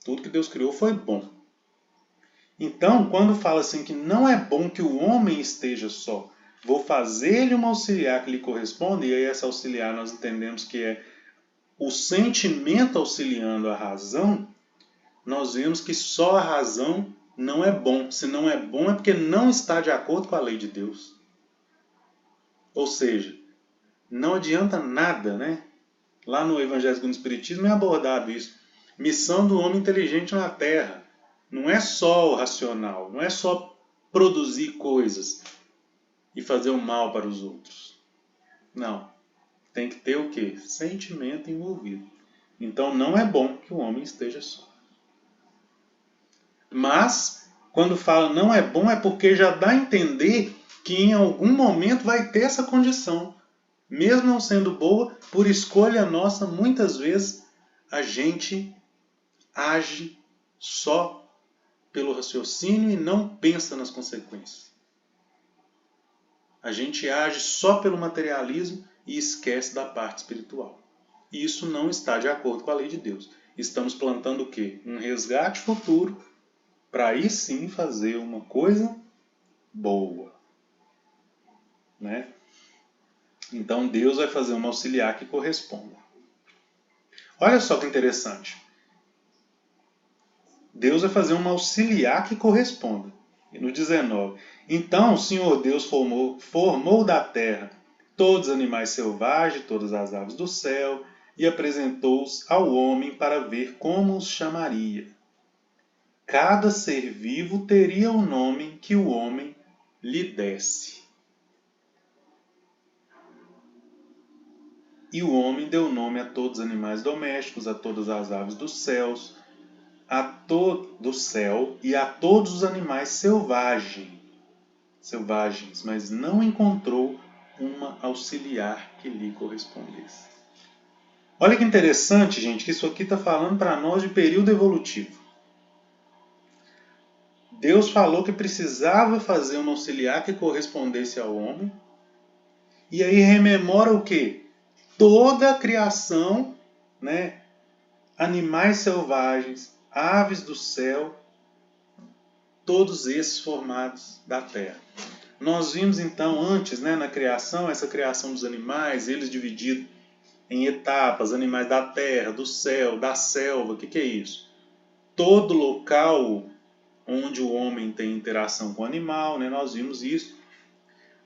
A: Tudo que Deus criou foi bom. Então, quando fala assim que não é bom que o homem esteja só, vou fazer-lhe uma auxiliar que lhe corresponde, e aí essa auxiliar nós entendemos que é o sentimento auxiliando a razão, nós vemos que só a razão não é bom. Se não é bom é porque não está de acordo com a lei de Deus. Ou seja, não adianta nada, né? Lá no Evangelho segundo o Espiritismo é abordado isso. Missão do homem inteligente na Terra. Não é só o racional, não é só produzir coisas e fazer o mal para os outros. Não. Tem que ter o quê? Sentimento envolvido. Então não é bom que o homem esteja só. Mas, quando fala não é bom, é porque já dá a entender que em algum momento vai ter essa condição. Mesmo não sendo boa, por escolha nossa, muitas vezes a gente age só pelo raciocínio e não pensa nas consequências. A gente age só pelo materialismo e esquece da parte espiritual. E isso não está de acordo com a lei de Deus. Estamos plantando o quê? Um resgate futuro para aí sim fazer uma coisa boa. Né? Então Deus vai fazer uma auxiliar que corresponda. Olha só que interessante. Deus vai fazer uma auxiliar que corresponda. E no 19. Então o Senhor Deus formou da terra todos os animais selvagens, todas as aves do céu, e apresentou-os ao homem para ver como os chamaria. Cada ser vivo teria o nome que o homem lhe desse. E o homem deu nome a todos os animais domésticos, a todas as aves dos céus, do céu e a todos os animais selvagens, mas não encontrou uma auxiliar que lhe correspondesse. Olha que interessante, gente, que isso aqui está falando para nós de período evolutivo. Deus falou que precisava fazer uma auxiliar que correspondesse ao homem, e aí rememora o quê? Toda a criação, né? Animais selvagens, aves do céu, todos esses formados da terra. Nós vimos então antes, né, na criação, essa criação dos animais, eles divididos em etapas, animais da terra, do céu, da selva. O que é isso? Todo local onde o homem tem interação com o animal, né, nós vimos isso,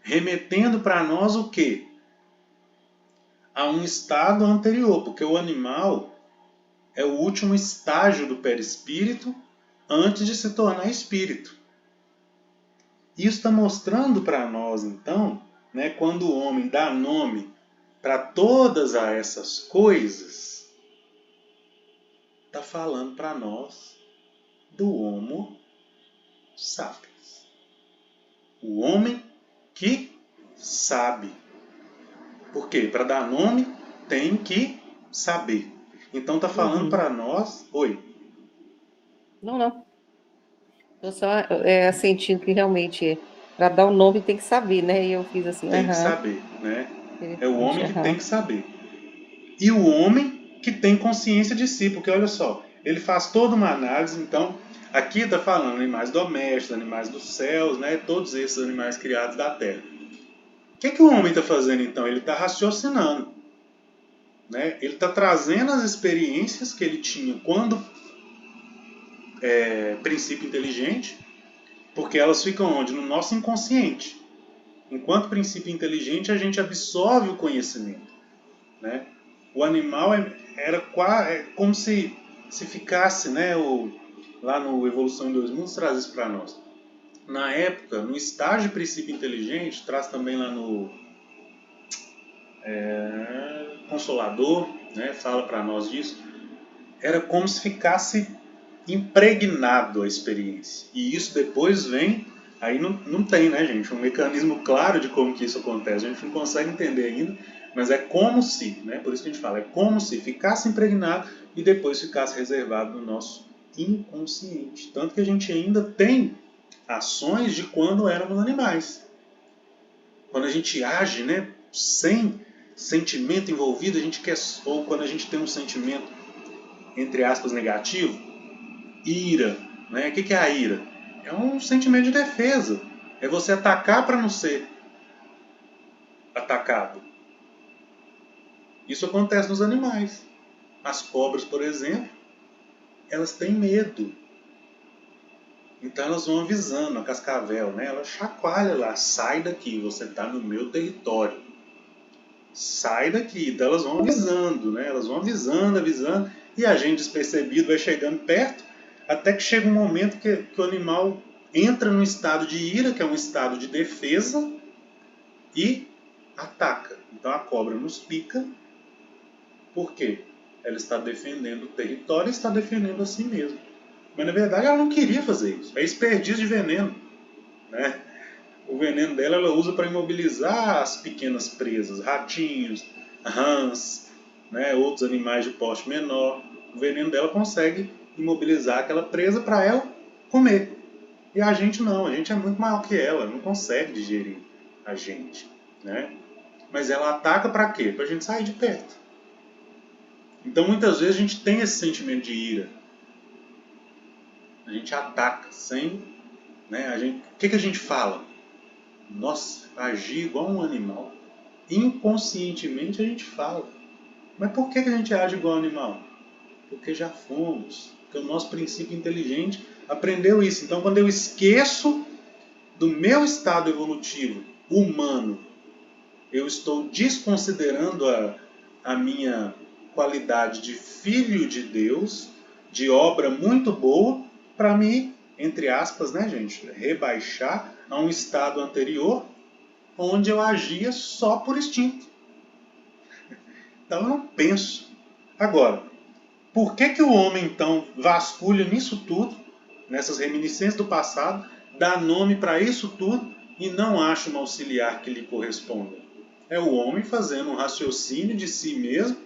A: remetendo para nós o quê? A um estado anterior, porque o animal é o último estágio do perispírito antes de se tornar espírito. Isso está mostrando para nós, então, né, quando o homem dá nome para todas essas coisas, está falando para nós do Homo sapiens. O homem que sabe. Por quê? Para dar nome, tem que saber. Então está falando para nós... Oi?
C: Não. Estou só sentindo que realmente para dar o nome tem que saber, né? E eu fiz assim.
A: Tem que saber, né? É o homem que tem que saber. E o homem que tem consciência de si, porque olha só, ele faz toda uma análise, então, aqui está falando animais domésticos, animais dos céus, né? Todos esses animais criados da terra. O que o homem está fazendo então? Ele está raciocinando. Né? Ele está trazendo as experiências que ele tinha quando princípio inteligente, porque elas ficam onde? No nosso inconsciente. Enquanto princípio inteligente, a gente absorve o conhecimento. Né? O animal era como se ficasse, né, lá no Evolução em 2 Mundos traz isso para nós. Na época, no estágio de princípio inteligente, traz também lá no Consolador, né, fala para nós disso, era como se ficasse impregnado a experiência. E isso depois vem, aí não tem, né, gente, um mecanismo claro de como que isso acontece. A gente não consegue entender ainda, mas é como se, né, por isso que a gente fala, é como se ficasse impregnado e depois ficasse reservado no nosso inconsciente. Tanto que a gente ainda tem ações de quando éramos animais. Quando a gente age, né, sem sentimento envolvido, a gente quer, ou quando a gente tem um sentimento, entre aspas, negativo, ira. Né? O que é a ira? É um sentimento de defesa. É você atacar para não ser atacado. Isso acontece nos animais. As cobras, por exemplo, elas têm medo. Então elas vão avisando, a cascavel, né? Ela chacoalha lá, sai daqui, você está no meu território. Sai daqui. Então elas vão avisando, né? Elas vão avisando, e a gente despercebido vai chegando perto, até que chega um momento que o animal entra num estado de ira, que é um estado de defesa, e ataca. Então a cobra nos pica. Por quê? Ela está defendendo o território e está defendendo a si mesma. Mas na verdade ela não queria fazer isso. É desperdício de veneno. Né? O veneno dela ela usa para imobilizar as pequenas presas, ratinhos, rãs, né, outros animais de porte menor. O veneno dela consegue imobilizar aquela presa para ela comer. E a gente não, a gente é muito maior que ela, não consegue digerir a gente, né? Mas ela ataca para quê? Para a gente sair de perto. Então muitas vezes a gente tem esse sentimento de ira. A gente ataca sem, né? O que a gente fala? Nossa, agir igual um animal. Inconscientemente a gente fala. Mas por que a gente age igual um animal? Porque já fomos. Porque o nosso princípio inteligente aprendeu isso. Então quando eu esqueço do meu estado evolutivo humano, eu estou desconsiderando a minha qualidade de filho de Deus, de obra muito boa, para me, entre aspas, né, gente, rebaixar a um estado anterior onde eu agia só por instinto. Então eu não penso. Agora, por que o homem então vasculha nisso tudo, nessas reminiscências do passado, dá nome para isso tudo e não acha um auxiliar que lhe corresponda? É o homem fazendo um raciocínio de si mesmo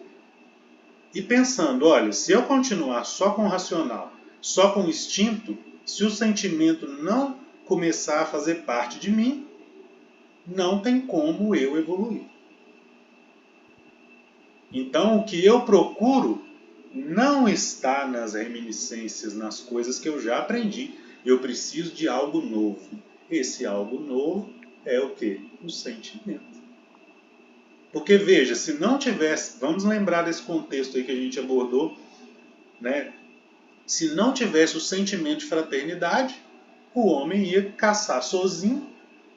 A: e pensando, olha, se eu continuar só com o racional, só com o instinto, se o sentimento não começar a fazer parte de mim, não tem como eu evoluir. Então o que eu procuro não está nas reminiscências, nas coisas que eu já aprendi. Eu preciso de algo novo. Esse algo novo é o quê? O sentimento. Porque veja, se não tivesse, vamos lembrar desse contexto aí que a gente abordou, né? Se não tivesse o sentimento de fraternidade, o homem ia caçar sozinho,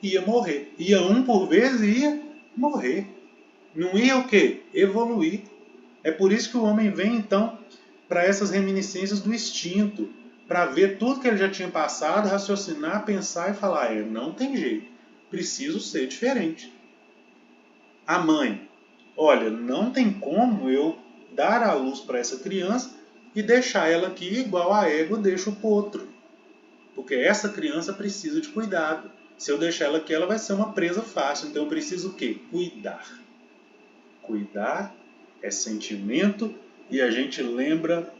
A: ia morrer. Ia um por vez e ia morrer. Não ia o quê? Evoluir. É por isso que o homem vem, então, para essas reminiscências do instinto, para ver tudo que ele já tinha passado, raciocinar, pensar e falar, não tem jeito, preciso ser diferente. A mãe, olha, não tem como eu dar a luz para essa criança e deixar ela aqui igual a égua deixa o potro. Porque essa criança precisa de cuidado. Se eu deixar ela aqui, ela vai ser uma presa fácil. Então eu preciso o quê? Cuidar. Cuidar é sentimento e a gente lembra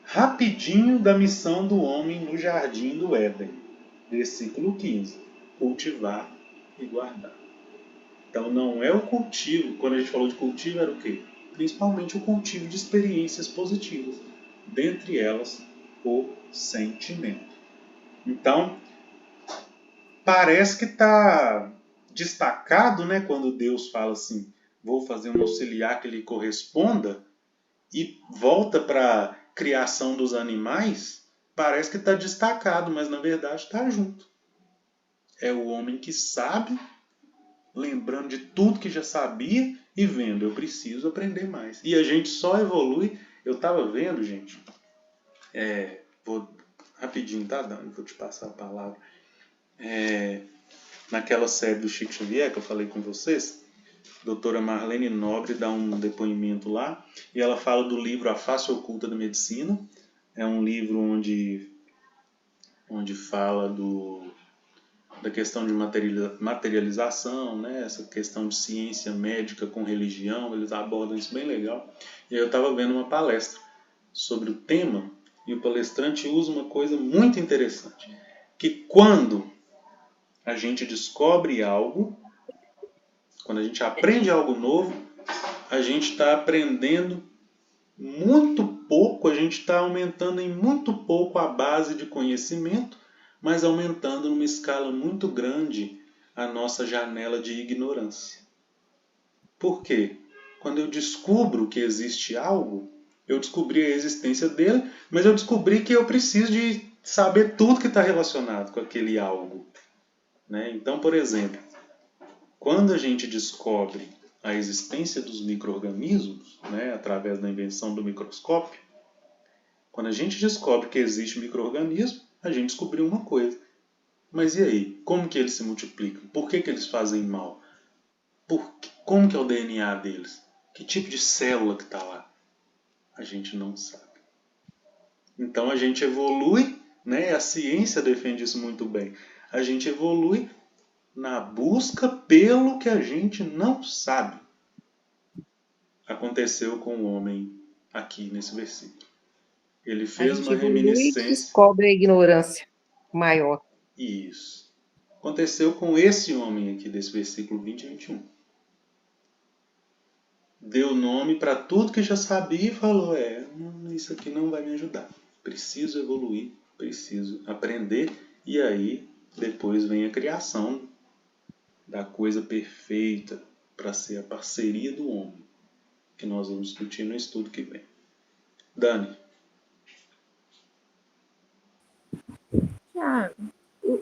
A: rapidinho da missão do homem no jardim do Éden. Versículo 15. Cultivar e guardar. Então não é o cultivo, quando a gente falou de cultivo era o quê? Principalmente o cultivo de experiências positivas, dentre elas o sentimento. Então, parece que está destacado, né, quando Deus fala assim, vou fazer um auxiliar que lhe corresponda, e volta para a criação dos animais, parece que está destacado, mas na verdade está junto. É o homem que sabe, lembrando de tudo que já sabia e vendo, eu preciso aprender mais. E a gente só evolui. Eu estava vendo, gente, vou rapidinho, tá, Dani? Vou te passar a palavra. Naquela série do Chico Xavier que eu falei com vocês, a doutora Marlene Nobre dá um depoimento lá e ela fala do livro A Face Oculta da Medicina. É um livro onde fala da questão de materialização, né? Essa questão de ciência médica com religião, eles abordam isso bem legal. E aí eu estava vendo uma palestra sobre o tema e o palestrante usa uma coisa muito interessante, que quando a gente descobre algo, quando a gente aprende algo novo, a gente está aprendendo muito pouco, a gente está aumentando em muito pouco a base de conhecimento, mas aumentando numa escala muito grande a nossa janela de ignorância. Por quê? Quando eu descubro que existe algo, eu descobri a existência dele, mas eu descobri que eu preciso de saber tudo que está relacionado com aquele algo. Né? Então, por exemplo, quando a gente descobre a existência dos micro-organismos, né, através da invenção do microscópio, quando a gente descobre que existe micro-organismo, a gente descobriu uma coisa. Mas e aí? Como que eles se multiplicam? Por que eles fazem mal? Como que é o DNA deles? Que tipo de célula que está lá? A gente não sabe. Então a gente evolui, né? A ciência defende isso muito bem. A gente evolui na busca pelo que a gente não sabe. Aconteceu com o homem aqui nesse versículo. Ele
C: A
A: fez
C: gente
A: uma
C: evolui e
A: reminiscência.
C: descobre a ignorância maior.
A: Isso. Aconteceu com esse homem aqui desse versículo 20 e 21. Deu nome para tudo que já sabia e falou, isso aqui não vai me ajudar. Preciso evoluir, preciso aprender. E aí, depois vem a criação da coisa perfeita para ser a parceria do homem, que nós vamos discutir no estudo que vem. Dani.
D: Tiago,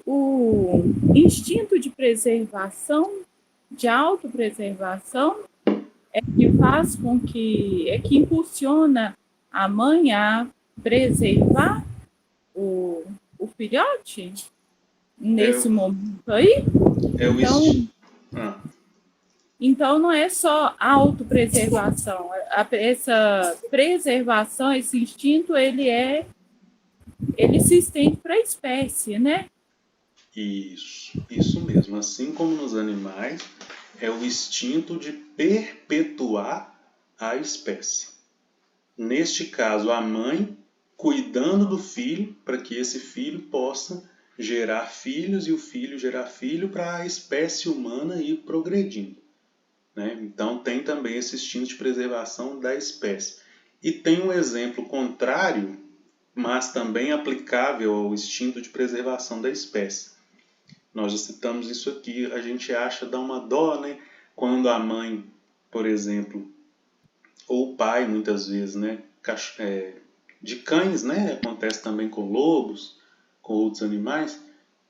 D: o instinto de preservação, de autopreservação, é que faz com que, é que impulsiona a mãe a preservar o filhote nesse momento aí? Então não é só autopreservação. Essa preservação, esse instinto, ele se estende para a espécie, né?
A: Isso mesmo. Assim como nos animais, é o instinto de perpetuar a espécie. Neste caso, a mãe cuidando do filho para que esse filho possa gerar filhos e o filho gerar filho para a espécie humana ir progredindo. Né? Então tem também esse instinto de preservação da espécie. E tem um exemplo contrário, mas também aplicável ao instinto de preservação da espécie. Nós já citamos isso aqui, a gente acha, dá uma dó, né? Quando a mãe, por exemplo, ou o pai, muitas vezes, né? De cães, né? Acontece também com lobos, com outros animais,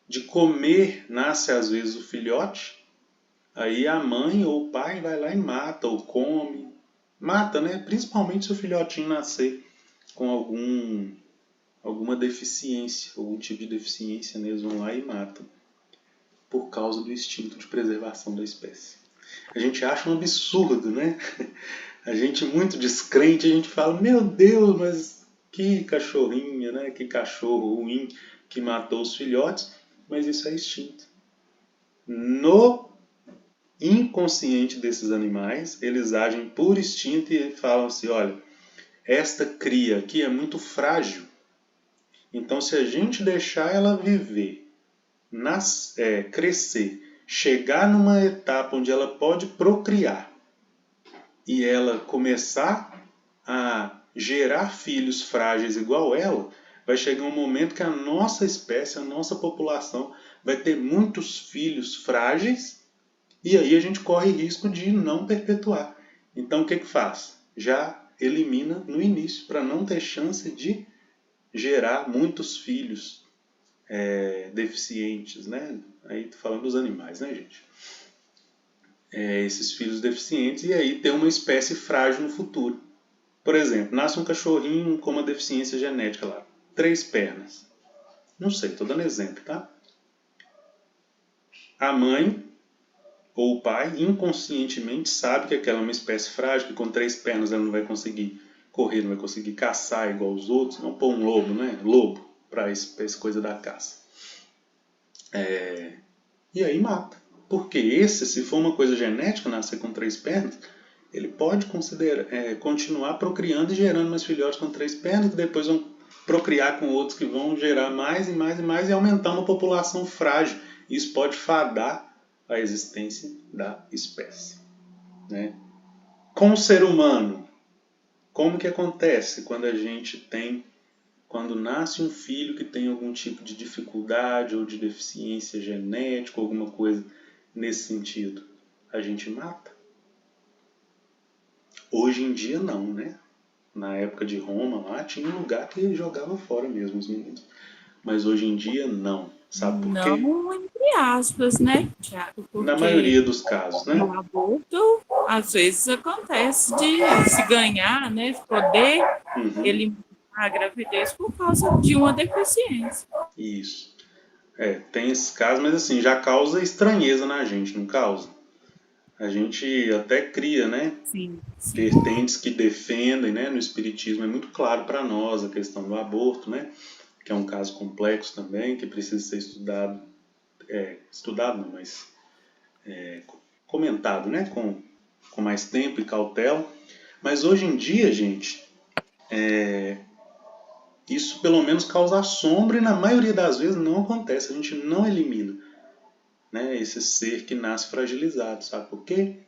A: de comer, nasce às vezes o filhote, aí a mãe ou o pai vai lá e mata, ou come, mata, né? Principalmente se o filhotinho nascer com alguma deficiência, algum tipo de deficiência, né? Eles vão lá e matam, por causa do instinto de preservação da espécie. A gente acha um absurdo, né? A gente muito descrente, a gente fala, meu Deus, mas que cachorrinha, né? Que cachorro ruim que matou os filhotes, mas isso é instinto. No inconsciente desses animais, eles agem por instinto e falam assim, olha, esta cria aqui é muito frágil, então se a gente deixar ela viver, crescer, chegar numa etapa onde ela pode procriar e ela começar a gerar filhos frágeis igual ela, vai chegar um momento que a nossa espécie, a nossa população vai ter muitos filhos frágeis e aí a gente corre risco de não perpetuar. Então o que faz? Já elimina no início para não ter chance de gerar muitos filhos deficientes, né? Aí tô falando dos animais, né, gente? Esses filhos deficientes e aí ter uma espécie frágil no futuro. Por exemplo, nasce um cachorrinho com uma deficiência genética lá, 3 pernas. Não sei, estou dando exemplo, tá? A mãe ou o pai inconscientemente sabe que aquela é uma espécie frágil, que com 3 pernas ela não vai conseguir correr, não vai conseguir caçar igual os outros. Não pôr um lobo, né? Lobo, para essa coisa da caça. E aí mata. Porque se for uma coisa genética, nascer com 3 pernas, ele pode continuar procriando e gerando mais filhotes com 3 pernas, que depois vão procriar com outros que vão gerar mais e mais e mais e aumentar uma população frágil. Isso pode fadar a existência da espécie. Né? Com o ser humano, como que acontece quando nasce um filho que tem algum tipo de dificuldade ou de deficiência genética, alguma coisa nesse sentido? A gente mata. Hoje em dia não, né? Na época de Roma lá tinha um lugar que jogava fora mesmo os meninos. Mas hoje em dia não. Sabe por quê?
D: Não entre aspas, né, Tiago?
A: Na maioria dos casos, né?
D: O aborto, às vezes, acontece de se ganhar, né? Poder eliminar a gravidez por causa de uma deficiência.
A: Isso. Tem esses casos, mas assim, já causa estranheza na gente, não causa? A gente até cria, né?
D: Sim.
A: Vertentes que defendem, né? No espiritismo é muito claro para nós a questão do aborto, né? Que é um caso complexo também, que precisa ser estudado. Estudado não, mas comentado, né, com mais tempo e cautela. Mas hoje em dia, gente, isso pelo menos causa assombro e na maioria das vezes não acontece. A gente não elimina, né, esse ser que nasce fragilizado. Sabe por quê?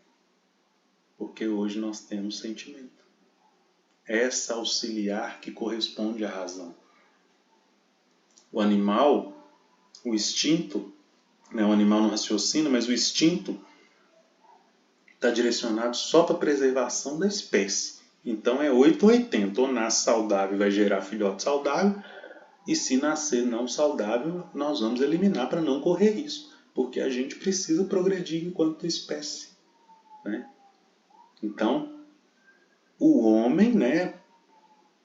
A: Porque hoje nós temos sentimento. Essa auxiliar que corresponde à razão. O animal, o instinto, né, o animal não raciocina, mas o instinto está direcionado só para a preservação da espécie. Então é 8 ou 80. Ou nasce saudável e vai gerar filhote saudável, e se nascer não saudável, nós vamos eliminar para não correr risco, porque a gente precisa progredir enquanto espécie, né? Então, o homem, né,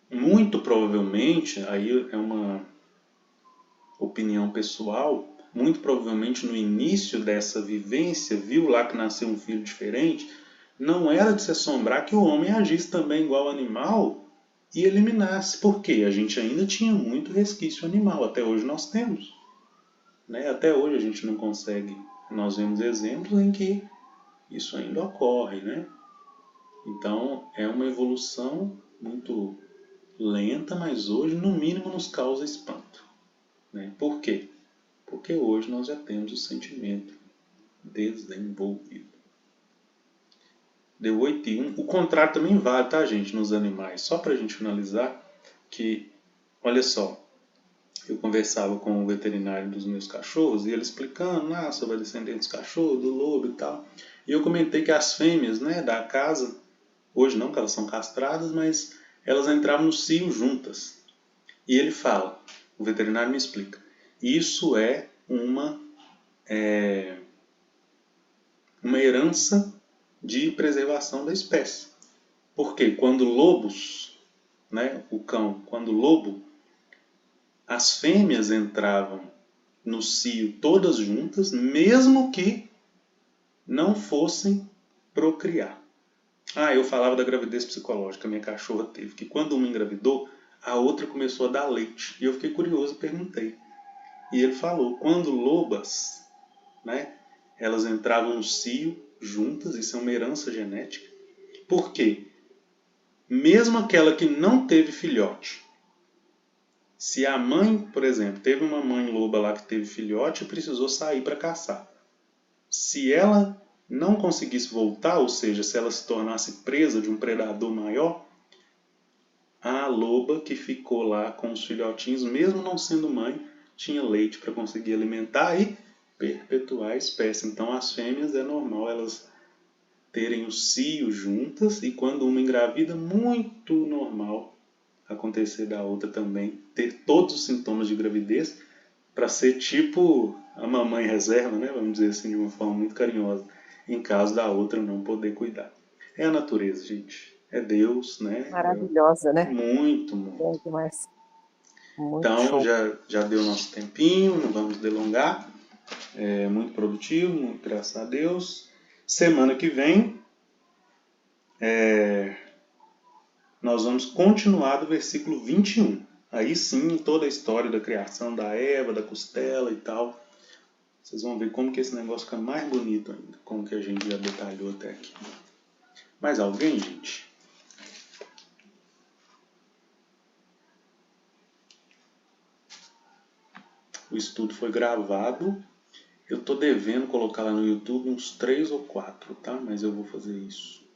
A: muito provavelmente, aí é uma opinião pessoal, muito provavelmente no início dessa vivência, viu lá que nasceu um filho diferente, não era de se assombrar que o homem agisse também igual ao animal e eliminasse. Por quê? A gente ainda tinha muito resquício animal, até hoje nós temos, né? Até hoje a gente não consegue, nós vemos exemplos em que isso ainda ocorre, né? Então é uma evolução muito lenta, mas hoje no mínimo nos causa espanto, né? Por quê? Porque hoje nós já temos o sentimento desenvolvido. Deu 8 e 1. O contrário também vale, tá, gente, nos animais. Só para a gente finalizar, que, olha só, eu conversava com o veterinário dos meus cachorros e ele explicando sobre a descendência dos cachorros, do lobo e tal. E eu comentei que as fêmeas, né, da casa, hoje não, que elas são castradas, mas elas entravam no cio juntas. E ele fala, o veterinário me explica, isso é uma herança de preservação da espécie. Porque quando lobos, né, o cão, quando lobo, as fêmeas entravam no cio todas juntas, mesmo que não fossem procriar. Eu falava da gravidez psicológica, minha cachorra teve, que quando uma engravidou, a outra começou a dar leite. E eu fiquei curioso e perguntei. E ele falou, quando lobas, né, elas entravam no cio juntas, isso é uma herança genética. Por quê? Mesmo aquela que não teve filhote, se a mãe, por exemplo, teve uma mãe loba lá que teve filhote e precisou sair para caçar. Se ela não conseguisse voltar, ou seja, se ela se tornasse presa de um predador maior, a loba que ficou lá com os filhotinhos, mesmo não sendo mãe, tinha leite para conseguir alimentar e perpetuar a espécie. Então as fêmeas é normal elas terem o cio juntas e quando uma engravida, muito normal acontecer da outra também, ter todos os sintomas de gravidez para ser tipo a mamãe reserva, né? Vamos dizer assim, de uma forma muito carinhosa, em caso da outra não poder cuidar. É a natureza, gente. É Deus, né?
C: Maravilhosa, né?
A: Muito, muito.
C: É demais. Muito
A: Então,
C: show.
A: já deu nosso tempinho, não vamos delongar. É muito produtivo, muito graças a Deus. Semana que vem, nós vamos continuar do versículo 21. Aí sim, toda a história da criação da Eva, da costela e tal. Vocês vão ver como que esse negócio fica mais bonito ainda, como que a gente já detalhou até aqui. Mais alguém, gente? O estudo foi gravado. Eu tô devendo colocar lá no YouTube uns 3 ou 4, tá? Mas eu vou fazer isso.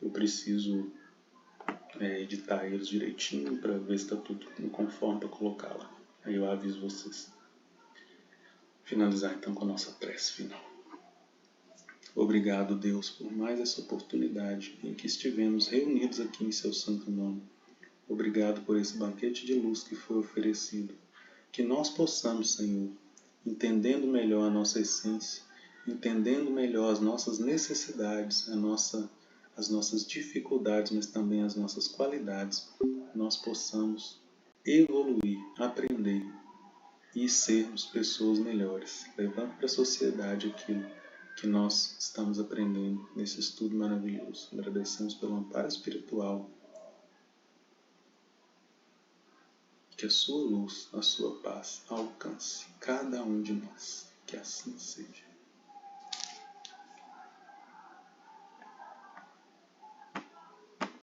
A: Eu preciso editar eles direitinho para ver se está tudo conforme para colocar lá. Aí eu aviso vocês. Finalizar então com a nossa prece final. Obrigado, Deus, por mais essa oportunidade em que estivemos reunidos aqui em seu santo nome. Obrigado por esse banquete de luz que foi oferecido. Que nós possamos, Senhor, entendendo melhor a nossa essência, entendendo melhor as nossas necessidades, as nossas dificuldades, mas também as nossas qualidades, nós possamos evoluir, aprender e sermos pessoas melhores, levando para a sociedade aquilo que nós estamos aprendendo nesse estudo maravilhoso. Agradecemos pelo amparo espiritual. Que a sua luz, a sua paz alcance cada um de nós. Que assim seja.